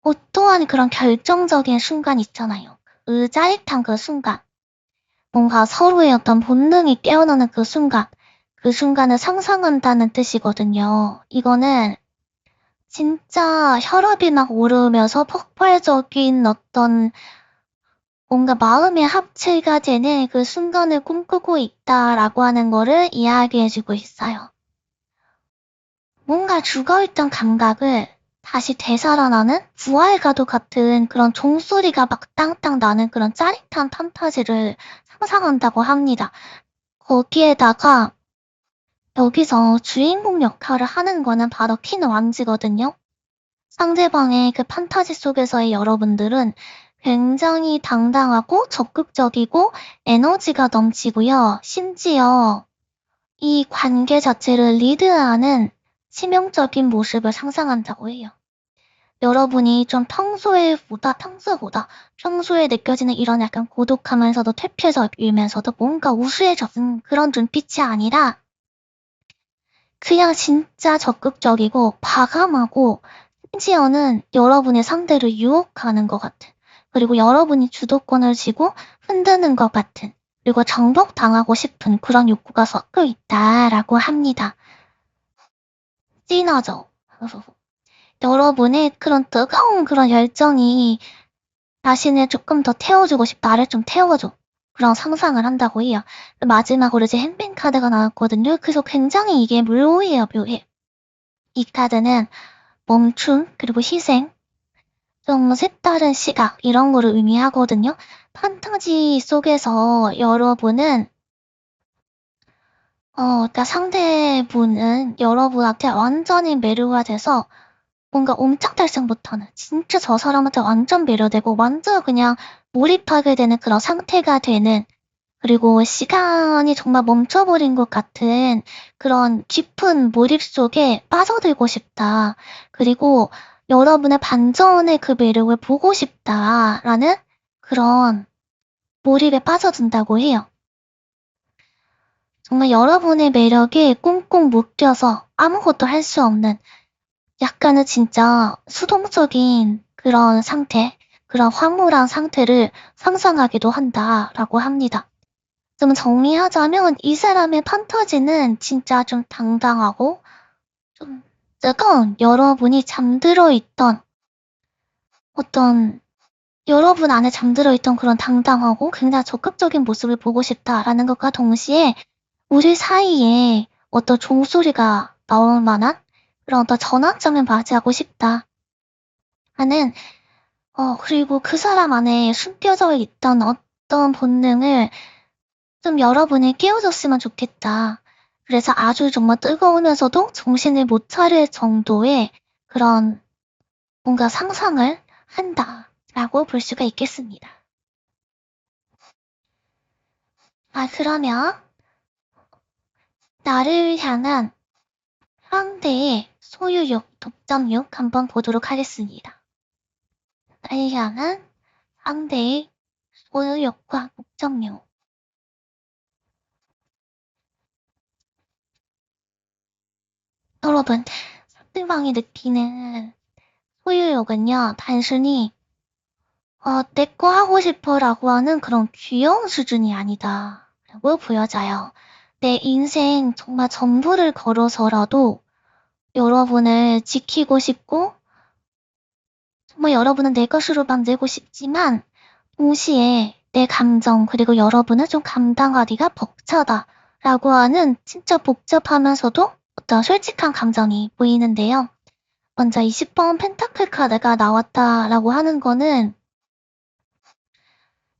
[SPEAKER 1] 어떠한 그런 결정적인 순간 있잖아요. 그 짜릿한 그 순간. 뭔가 서로의 어떤 본능이 깨어나는 그 순간. 그 순간을 상상한다는 뜻이거든요. 이거는 진짜 혈압이 막 오르면서 폭발적인 어떤 뭔가 마음의 합체가 되는 그 순간을 꿈꾸고 있다라고 하는 거를 이야기해주고 있어요. 뭔가 죽어있던 감각을 다시 되살아나는 부활과도 같은 그런 종소리가 막 땅땅 나는 그런 짜릿한 판타지를 상상한다고 합니다. 거기에다가 여기서 주인공 역할을 하는 거는 바로 퀸 왕지거든요. 상대방의 그 판타지 속에서의 여러분들은 굉장히 당당하고 적극적이고 에너지가 넘치고요. 심지어 이 관계 자체를 리드하는 치명적인 모습을 상상한다고 해요. 여러분이 좀 평소에 느껴지는 이런 약간 고독하면서도 퇴폐적이면서도 뭔가 우수해졌은 그런 눈빛이 아니라 그냥 진짜 적극적이고 과감하고 심지어는 여러분의 상대를 유혹하는 것 같은, 그리고 여러분이 주도권을 쥐고 흔드는 것 같은, 그리고 정복당하고 싶은 그런 욕구가 섞여 있다라고 합니다. 찐하죠? 여러분의 그런 뜨거운 그런 열정이 자신을 조금 더 태워주고 싶다, 나를 좀 태워줘. 그런 상상을 한다고 해요. 마지막으로 이제 행뱅 카드가 나왔거든요. 그래서 굉장히 이게 묘해요, 묘해. 이 카드는 멈춤, 그리고 희생, 좀 색다른 시각, 이런 거를 의미하거든요. 판타지 속에서 여러분은, 그러니까 상대분은 여러분한테 완전히 매료가 돼서 뭔가 옴짝달싹 못하는, 진짜 저 사람한테 완전 매료되고 완전 그냥 몰입하게 되는 그런 상태가 되는, 그리고 시간이 정말 멈춰버린 것 같은 그런 깊은 몰입 속에 빠져들고 싶다. 그리고 여러분의 반전의 그 매력을 보고 싶다라는 그런 몰입에 빠져든다고 해요. 정말 여러분의 매력에 꽁꽁 묶여서 아무것도 할 수 없는 약간은 진짜 수동적인 그런 상태, 그런 황홀한 상태를 상상하기도 한다라고 합니다. 좀 정리하자면 이 사람의 판타지는 진짜 좀 당당하고 좀 뜨거운, 여러분이 잠들어 있던 어떤, 여러분 안에 잠들어 있던 그런 당당하고 굉장히 적극적인 모습을 보고 싶다라는 것과 동시에 우리 사이에 어떤 종소리가 나올 만한 그런 어떤 전환점을 맞이하고 싶다 하는, 그리고 그 사람 안에 숨겨져 있던 어떤 본능을 좀 여러분이 깨워줬으면 좋겠다. 그래서 아주 정말 뜨거우면서도 정신을 못 차릴 정도의 그런 뭔가 상상을 한다라고 볼 수가 있겠습니다. 그러면 나를 향한 상대의 소유욕, 독점욕 한번 보도록 하겠습니다. 나를 향한 상대의 소유욕과 독점욕. 여러분, 상대방이 느끼는 소유욕은요, 단순히 내 거 하고 싶어라고 하는 그런 귀여운 수준이 아니다 라고 보여져요. 내 인생 정말 전부를 걸어서라도 여러분을 지키고 싶고 정말 여러분은 내 것으로 만들고 싶지만 동시에 내 감정 그리고 여러분은 좀 감당하기가 벅차다 라고 하는 진짜 복잡하면서도 어떤 솔직한 감정이 보이는데요. 먼저 20번 펜타클 카드가 나왔다라고 하는 거는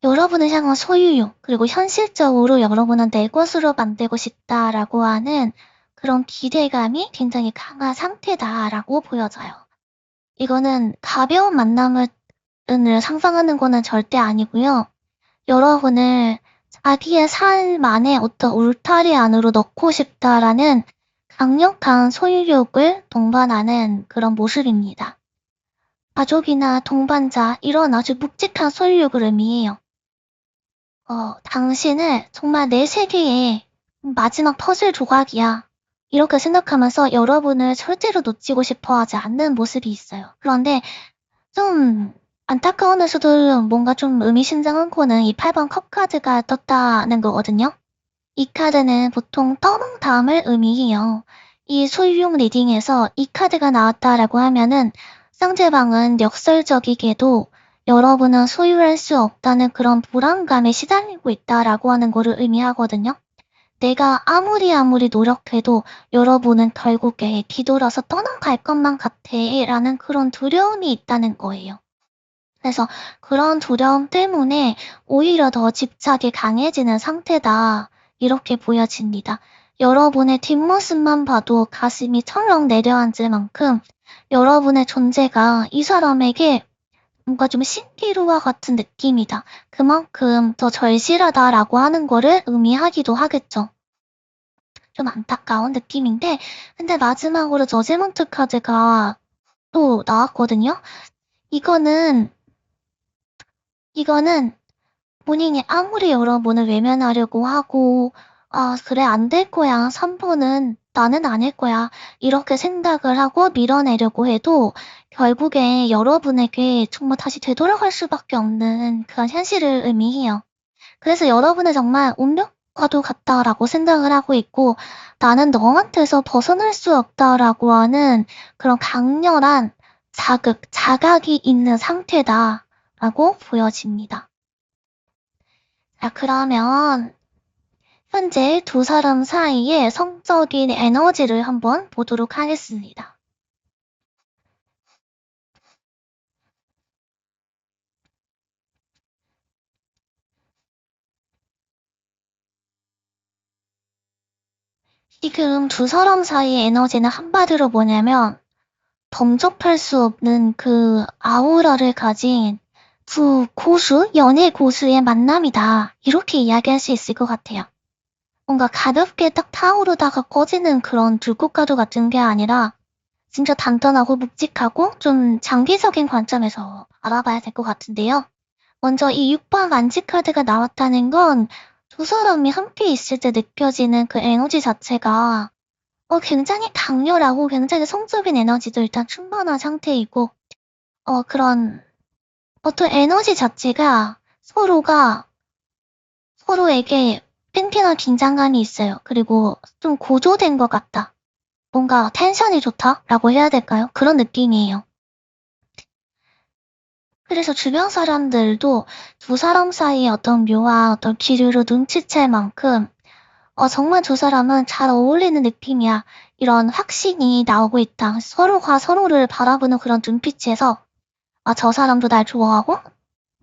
[SPEAKER 1] 여러분을 향한 소유욕, 그리고 현실적으로 여러분은 내 것으로 만들고 싶다라고 하는 그런 기대감이 굉장히 강한 상태다라고 보여져요. 이거는 가벼운 만남을 상상하는 거는 절대 아니고요. 여러분을 자기의 삶 안에 어떤 울타리 안으로 넣고 싶다라는 강력한 소유욕을 동반하는 그런 모습입니다. 가족이나 동반자, 이런 아주 묵직한 소유욕을 의미해요. 당신을 정말 내 세계의 마지막 퍼즐 조각이야. 이렇게 생각하면서 여러분을 절대로 놓치고 싶어 하지 않는 모습이 있어요. 그런데 좀 안타까우면서도 뭔가 좀 의미심장한 거는 이 8번 컵 카드가 떴다는 거거든요. 이 카드는 보통 떠넘담을 의미해요. 이 소유용 리딩에서 이 카드가 나왔다라고 하면은 상대방은 역설적이게도 여러분은 소유할 수 없다는 그런 불안감에 시달리고 있다라고 하는 거를 의미하거든요. 내가 아무리 노력해도 여러분은 결국에 뒤돌아서 떠나갈 것만 같아 라는 그런 두려움이 있다는 거예요. 그래서 그런 두려움 때문에 오히려 더 집착이 강해지는 상태다, 이렇게 보여집니다. 여러분의 뒷모습만 봐도 가슴이 철렁 내려앉을 만큼 여러분의 존재가 이 사람에게 뭔가 좀 신기루와 같은 느낌이다. 그만큼 더 절실하다라고 하는 거를 의미하기도 하겠죠. 좀 안타까운 느낌인데, 근데 마지막으로 저지먼트 카드가 또 나왔거든요. 이거는 본인이 아무리 여러분을 외면하려고 하고, 아, 그래, 안 될 거야. 3번은 나는 아닐 거야. 이렇게 생각을 하고 밀어내려고 해도 결국에 여러분에게 정말 다시 되돌아갈 수밖에 없는 그런 현실을 의미해요. 그래서 여러분은 정말 운명과도 같다라고 생각을 하고 있고, 나는 너한테서 벗어날 수 없다라고 하는 그런 강렬한 자각이 있는 상태다라고 보여집니다. 자, 그러면 현재 두 사람 사이의 성적인 에너지를 한번 보도록 하겠습니다. 지금 두 사람 사이의 에너지는 한마디로 뭐냐면 범접할 수 없는 그 아우라를 가진 두 고수, 연애 고수의 만남이다. 이렇게 이야기할 수 있을 것 같아요. 뭔가 가볍게 딱 타오르다가 꺼지는 그런 불꽃가루 같은 게 아니라 진짜 단단하고 묵직하고 좀 장기적인 관점에서 알아봐야 될 것 같은데요. 먼저 이 6번 만지 카드가 나왔다는 건 두 사람이 함께 있을 때 느껴지는 그 에너지 자체가 굉장히 강렬하고 굉장히 성적인 에너지도 일단 충만한 상태이고 그런 어떤 에너지 자체가 서로에게 팽팽한 긴장감이 있어요. 그리고 좀 고조된 것 같다. 뭔가 텐션이 좋다라고 해야 될까요? 그런 느낌이에요. 그래서 주변 사람들도 두 사람 사이에 어떤 묘한 어떤 기류를 눈치챌 만큼 정말 두 사람은 잘 어울리는 느낌이야. 이런 확신이 나오고 있다. 서로가 서로를 바라보는 그런 눈빛에서 저 사람도 날 좋아하고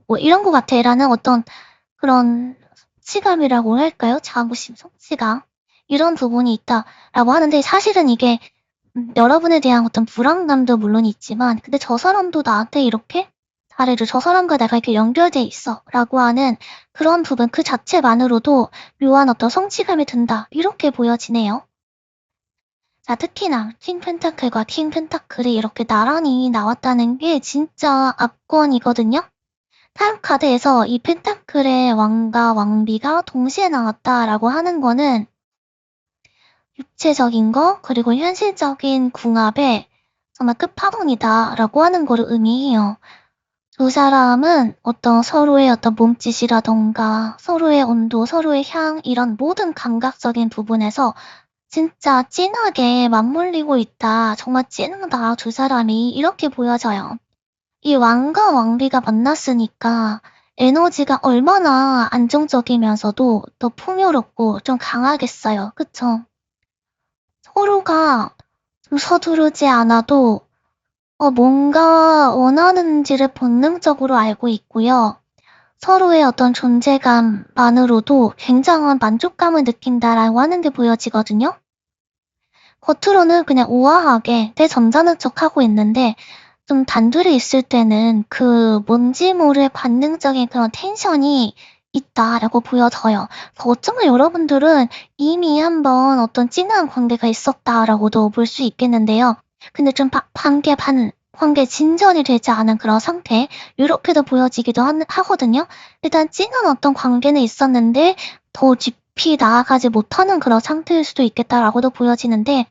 [SPEAKER 1] 뭐 이런 것 같아 라는 어떤 그런 성취감이라고 할까요? 자부심, 성취감 이런 부분이 있다라고 하는데 사실은 이게 여러분에 대한 어떤 불안감도 물론 있지만 근데 저 사람도 나한테 이렇게 잘해줘. 저 사람과 내가 이렇게 연결돼 있어 라고 하는 그런 부분 그 자체만으로도 묘한 어떤 성취감이 든다. 이렇게 보여지네요. 자, 특히나 킹 펜타클과 킹 펜타클이 이렇게 나란히 나왔다는 게 진짜 압권이거든요. 타로 카드에서 이 펜타클의 왕과 왕비가 동시에 나왔다라고 하는 거는 육체적인 거 그리고 현실적인 궁합의 정말 끝판왕이다라고 하는 거를 의미해요. 두 사람은 어떤 서로의 어떤 몸짓이라던가 서로의 온도, 서로의 향 이런 모든 감각적인 부분에서 진짜 진하게 맞물리고 있다. 정말 찐하다 두 사람이 이렇게 보여져요. 이 왕과 왕비가 만났으니까 에너지가 얼마나 안정적이면서도 더 풍요롭고 좀 강하겠어요. 그쵸? 서로가 좀 서두르지 않아도 뭔가 원하는지를 본능적으로 알고 있고요. 서로의 어떤 존재감만으로도 굉장한 만족감을 느낀다라고 하는 게 보여지거든요. 겉으로는 그냥 우아하게 내 점잖은 척 하고 있는데 좀 단둘이 있을 때는 그 뭔지 모를 반능적인 그런 텐션이 있다라고 보여져요. 어쩌면 여러분들은 이미 한번 어떤 진한 관계가 있었다라고도 볼 수 있겠는데요. 근데 좀 관계 진전이 되지 않은 그런 상태, 이렇게도 보여지기도 하거든요. 일단 진한 어떤 관계는 있었는데 더 깊이 나아가지 못하는 그런 상태일 수도 있겠다라고도 보여지는데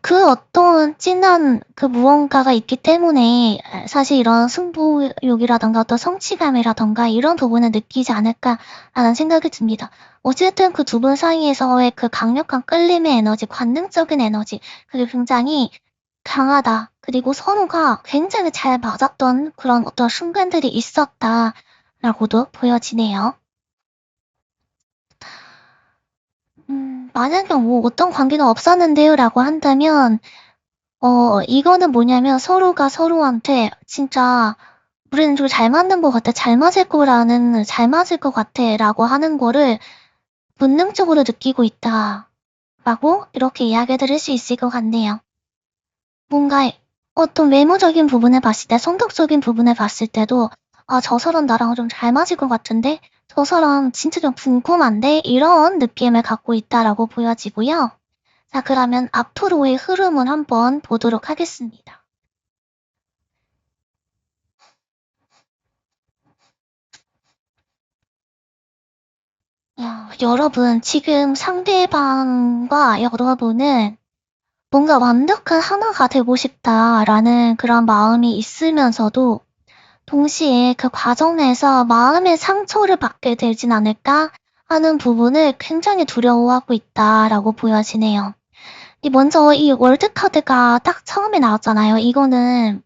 [SPEAKER 1] 그 어떤 진한 그 무언가가 있기 때문에 사실 이런 승부욕이라던가 어떤 성취감이라던가 이런 부분을 느끼지 않을까라는 생각이 듭니다. 어쨌든 그 두 분 사이에서의 그 강력한 끌림의 에너지, 관능적인 에너지, 그게 굉장히 강하다. 그리고 서로가 굉장히 잘 맞았던 그런 어떤 순간들이 있었다라고도 보여지네요. 만약에 뭐 어떤 관계가 없었는데요 라고 한다면 이거는 뭐냐면 서로가 서로한테 진짜 우리는 좀 잘 맞는 것 같아, 잘 맞을 것 같아 라고 하는 거를 본능적으로 느끼고 있다 라고 이렇게 이야기 드릴 수 있을 것 같네요. 뭔가 어떤 외모적인 부분을 봤을 때, 성격적인 부분을 봤을 때도 저 사람 나랑 좀 잘 맞을 것 같은데? 저 사람 진짜 좀 궁금한데? 이런 느낌을 갖고 있다라고 보여지고요. 자, 그러면 앞으로의 흐름을 한번 보도록 하겠습니다. 야, 여러분, 지금 상대방과 여러분은 뭔가 완벽한 하나가 되고 싶다라는 그런 마음이 있으면서도 동시에 그 과정에서 마음의 상처를 받게 되진 않을까 하는 부분을 굉장히 두려워하고 있다라고 보여지네요. 먼저 이 월드카드가 딱 처음에 나왔잖아요. 이거는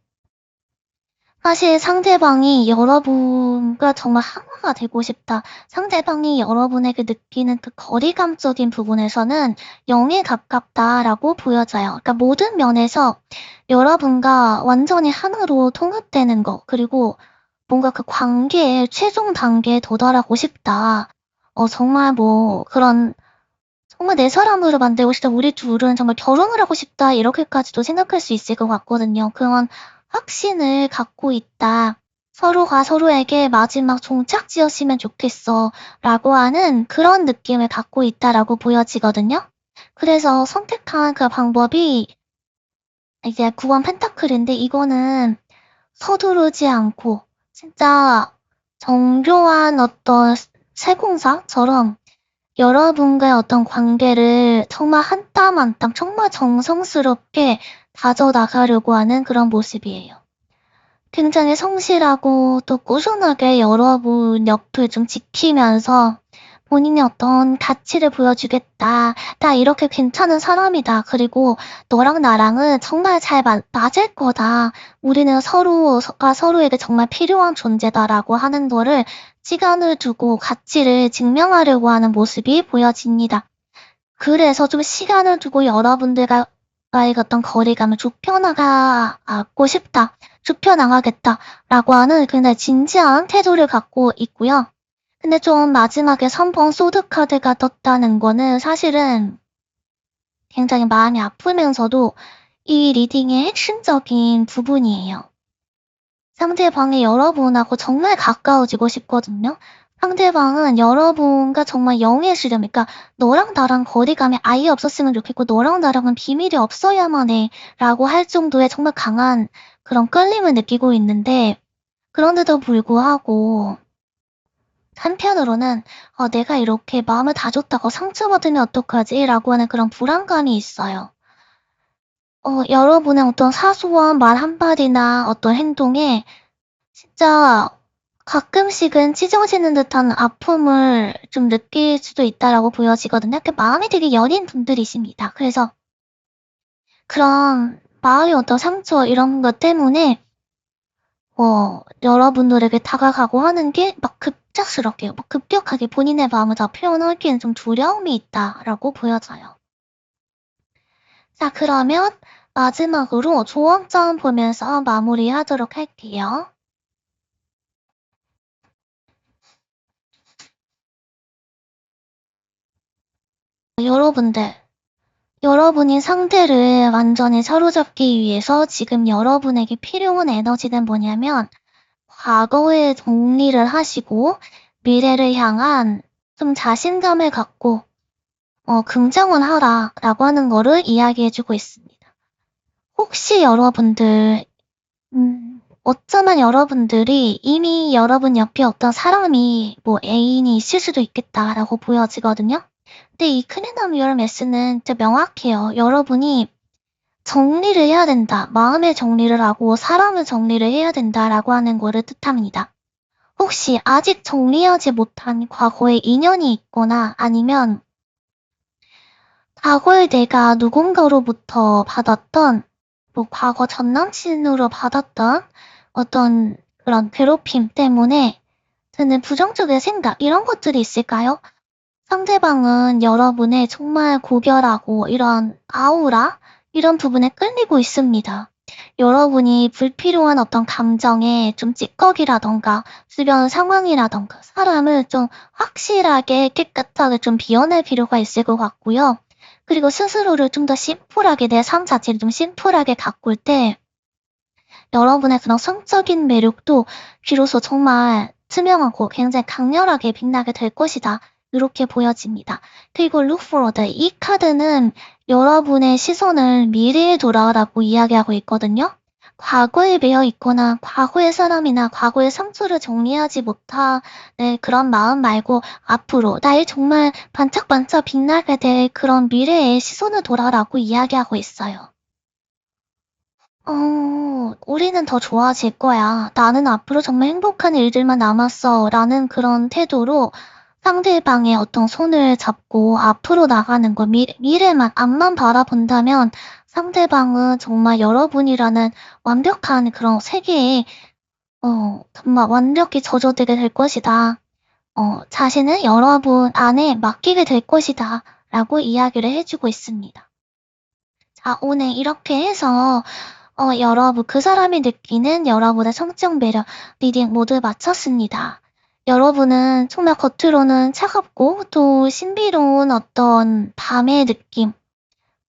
[SPEAKER 1] 사실 상대방이 여러분과 정말 하나가 되고 싶다. 상대방이 여러분에게 느끼는 그 거리감적인 부분에서는 0에 가깝다라고 보여져요. 그러니까 모든 면에서 여러분과 완전히 하나로 통합되는 거, 그리고 뭔가 그 관계의 최종 단계에 도달하고 싶다. 정말 정말 내 사람으로 만들고 싶다. 우리 둘은 정말 결혼을 하고 싶다. 이렇게까지도 생각할 수 있을 것 같거든요. 그런 확신을 갖고 있다. 서로가 서로에게 마지막 종착지였으면 좋겠어. 라고 하는 그런 느낌을 갖고 있다라고 보여지거든요. 그래서 선택한 그 방법이 이제 9번 펜타클인데 이거는 서두르지 않고 진짜 정교한 어떤 세공사처럼 여러분과의 어떤 관계를 정말 한 땀 한 땀 정말 정성스럽게 다져나가려고 하는 그런 모습이에요. 굉장히 성실하고 또 꾸준하게 여러분 옆을 좀 지키면서 본인의 어떤 가치를 보여주겠다. 나 이렇게 괜찮은 사람이다. 그리고 너랑 나랑은 정말 잘 맞을 거다. 우리는 서로가 서로에게 정말 필요한 존재다라고 하는 거를 시간을 두고 가치를 증명하려고 하는 모습이 보여집니다. 그래서 좀 시간을 두고 여러분들과의 어떤 거리감을 좁혀나가고 싶다. 좁혀나가겠다라고 하는 굉장히 진지한 태도를 갖고 있고요. 근데 좀 마지막에 3번 소드카드가 떴다는 거는 사실은 굉장히 마음이 아프면서도 이 리딩의 핵심적인 부분이에요. 상대방이 여러분하고 정말 가까워지고 싶거든요. 상대방은 여러분과 정말 영의 수렴, 그러니까 너랑 나랑 거리감이 아예 없었으면 좋겠고 너랑 나랑은 비밀이 없어야만 해 라고 할 정도의 정말 강한 그런 끌림을 느끼고 있는데 그런데도 불구하고 한편으로는 내가 이렇게 마음을 다 줬다고 상처받으면 어떡하지? 라고 하는 그런 불안감이 있어요. 여러분의 어떤 사소한 말 한마디나 어떤 행동에 진짜 가끔씩은 찢어지는 듯한 아픔을 좀 느낄 수도 있다라고 보여지거든요. 마음이 되게 여린 분들이십니다. 그래서 그런 마음의 어떤 상처 이런 것 때문에 여러분들에게 다가가고 하는 게 막 급작스럽게, 막 급격하게 본인의 마음을 다 표현하기에는 좀 두려움이 있다라고 보여져요. 자, 그러면 마지막으로 조언점 보면서 마무리하도록 할게요. 여러분이 상대를 완전히 사로잡기 위해서 지금 여러분에게 필요한 에너지는 뭐냐면 과거의 정리를 하시고 미래를 향한 좀 자신감을 갖고 긍정을 하라라고 하는 거를 이야기해주고 있습니다. 혹시 여러분들 어쩌면 여러분들이 이미 여러분 옆에 어떤 사람이 애인이 있을 수도 있겠다라고 보여지거든요. 근데 이 크리남 유얼 메스는 진짜 명확해요. 여러분이 정리를 해야 된다. 마음의 정리를 하고 사람을 정리를 해야 된다라고 하는 거를 뜻합니다. 혹시 아직 정리하지 못한 과거의 인연이 있거나 아니면 과거에 내가 누군가로부터 받았던 과거 전 남친으로 받았던 어떤 그런 괴롭힘 때문에 드는 부정적인 생각 이런 것들이 있을까요? 상대방은 여러분의 정말 고결하고 이런 아우라 이런 부분에 끌리고 있습니다. 여러분이 불필요한 어떤 감정에 좀 찌꺼기라던가 주변 상황이라던가 사람을 좀 확실하게 깨끗하게 좀 비워낼 필요가 있을 것 같고요. 그리고 스스로를 좀 더 심플하게 내 삶 자체를 좀 심플하게 가꿀 때 여러분의 그런 성적인 매력도 비로소 정말 투명하고 굉장히 강렬하게 빛나게 될 것이다. 이렇게 보여집니다. 그리고 look forward. 이 카드는 여러분의 시선을 미래에 돌아라고 이야기하고 있거든요. 과거에 매여 있거나 과거의 사람이나 과거의 상처를 정리하지 못한 그런 마음 말고 앞으로 나의 정말 반짝반짝 빛나게 될 그런 미래에 시선을 돌아라고 이야기하고 있어요. 우리는 더 좋아질 거야. 나는 앞으로 정말 행복한 일들만 남았어. 라는 그런 태도로 상대방의 어떤 손을 잡고 앞으로 나가는 거, 미래만, 앞만 바라본다면 상대방은 정말 여러분이라는 완벽한 그런 세계에, 정말 완벽히 젖어들게 될 것이다. 자신은 여러분 안에 맡기게 될 것이다. 라고 이야기를 해주고 있습니다. 자, 오늘 이렇게 해서 여러분, 그 사람이 느끼는 여러분의 성적 매력 리딩 모두 마쳤습니다. 여러분은 정말 겉으로는 차갑고 또 신비로운 어떤 밤의 느낌,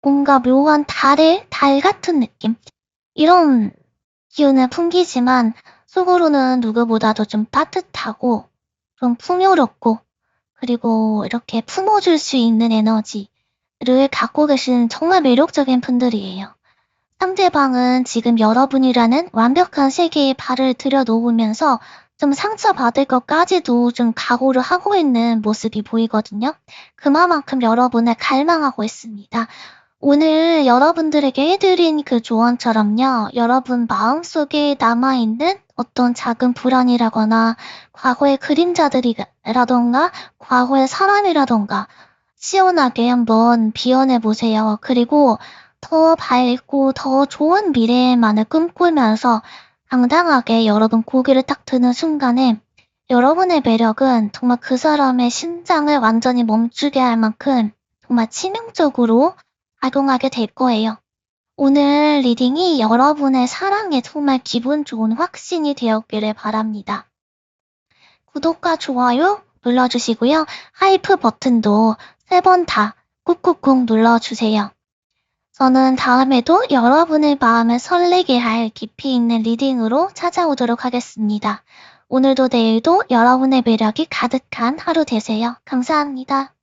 [SPEAKER 1] 뭔가 묘한 달 같은 느낌, 이런 기운을 풍기지만 속으로는 누구보다도 좀 따뜻하고 좀 풍요롭고 그리고 이렇게 품어줄 수 있는 에너지를 갖고 계신 정말 매력적인 분들이에요. 상대방은 지금 여러분이라는 완벽한 세계에 발을 들여놓으면서 좀 상처받을 것까지도 좀 각오를 하고 있는 모습이 보이거든요. 그만큼 여러분을 갈망하고 있습니다. 오늘 여러분들에게 해드린 그 조언처럼요. 여러분 마음속에 남아있는 어떤 작은 불안이라거나 과거의 그림자들이라던가 과거의 사람이라던가 시원하게 한번 비워내보세요. 그리고 더 밝고 더 좋은 미래만을 꿈꾸면서 당당하게 여러분 고개를 딱 드는 순간에 여러분의 매력은 정말 그 사람의 심장을 완전히 멈추게 할 만큼 정말 치명적으로 작용하게 될 거예요. 오늘 리딩이 여러분의 사랑에 정말 기분 좋은 확신이 되었기를 바랍니다. 구독과 좋아요 눌러주시고요. 하이프 버튼도 3번 다 꾹꾹꾹 눌러주세요. 저는 다음에도 여러분의 마음을 설레게 할 깊이 있는 리딩으로 찾아오도록 하겠습니다. 오늘도 내일도 여러분의 매력이 가득한 하루 되세요. 감사합니다.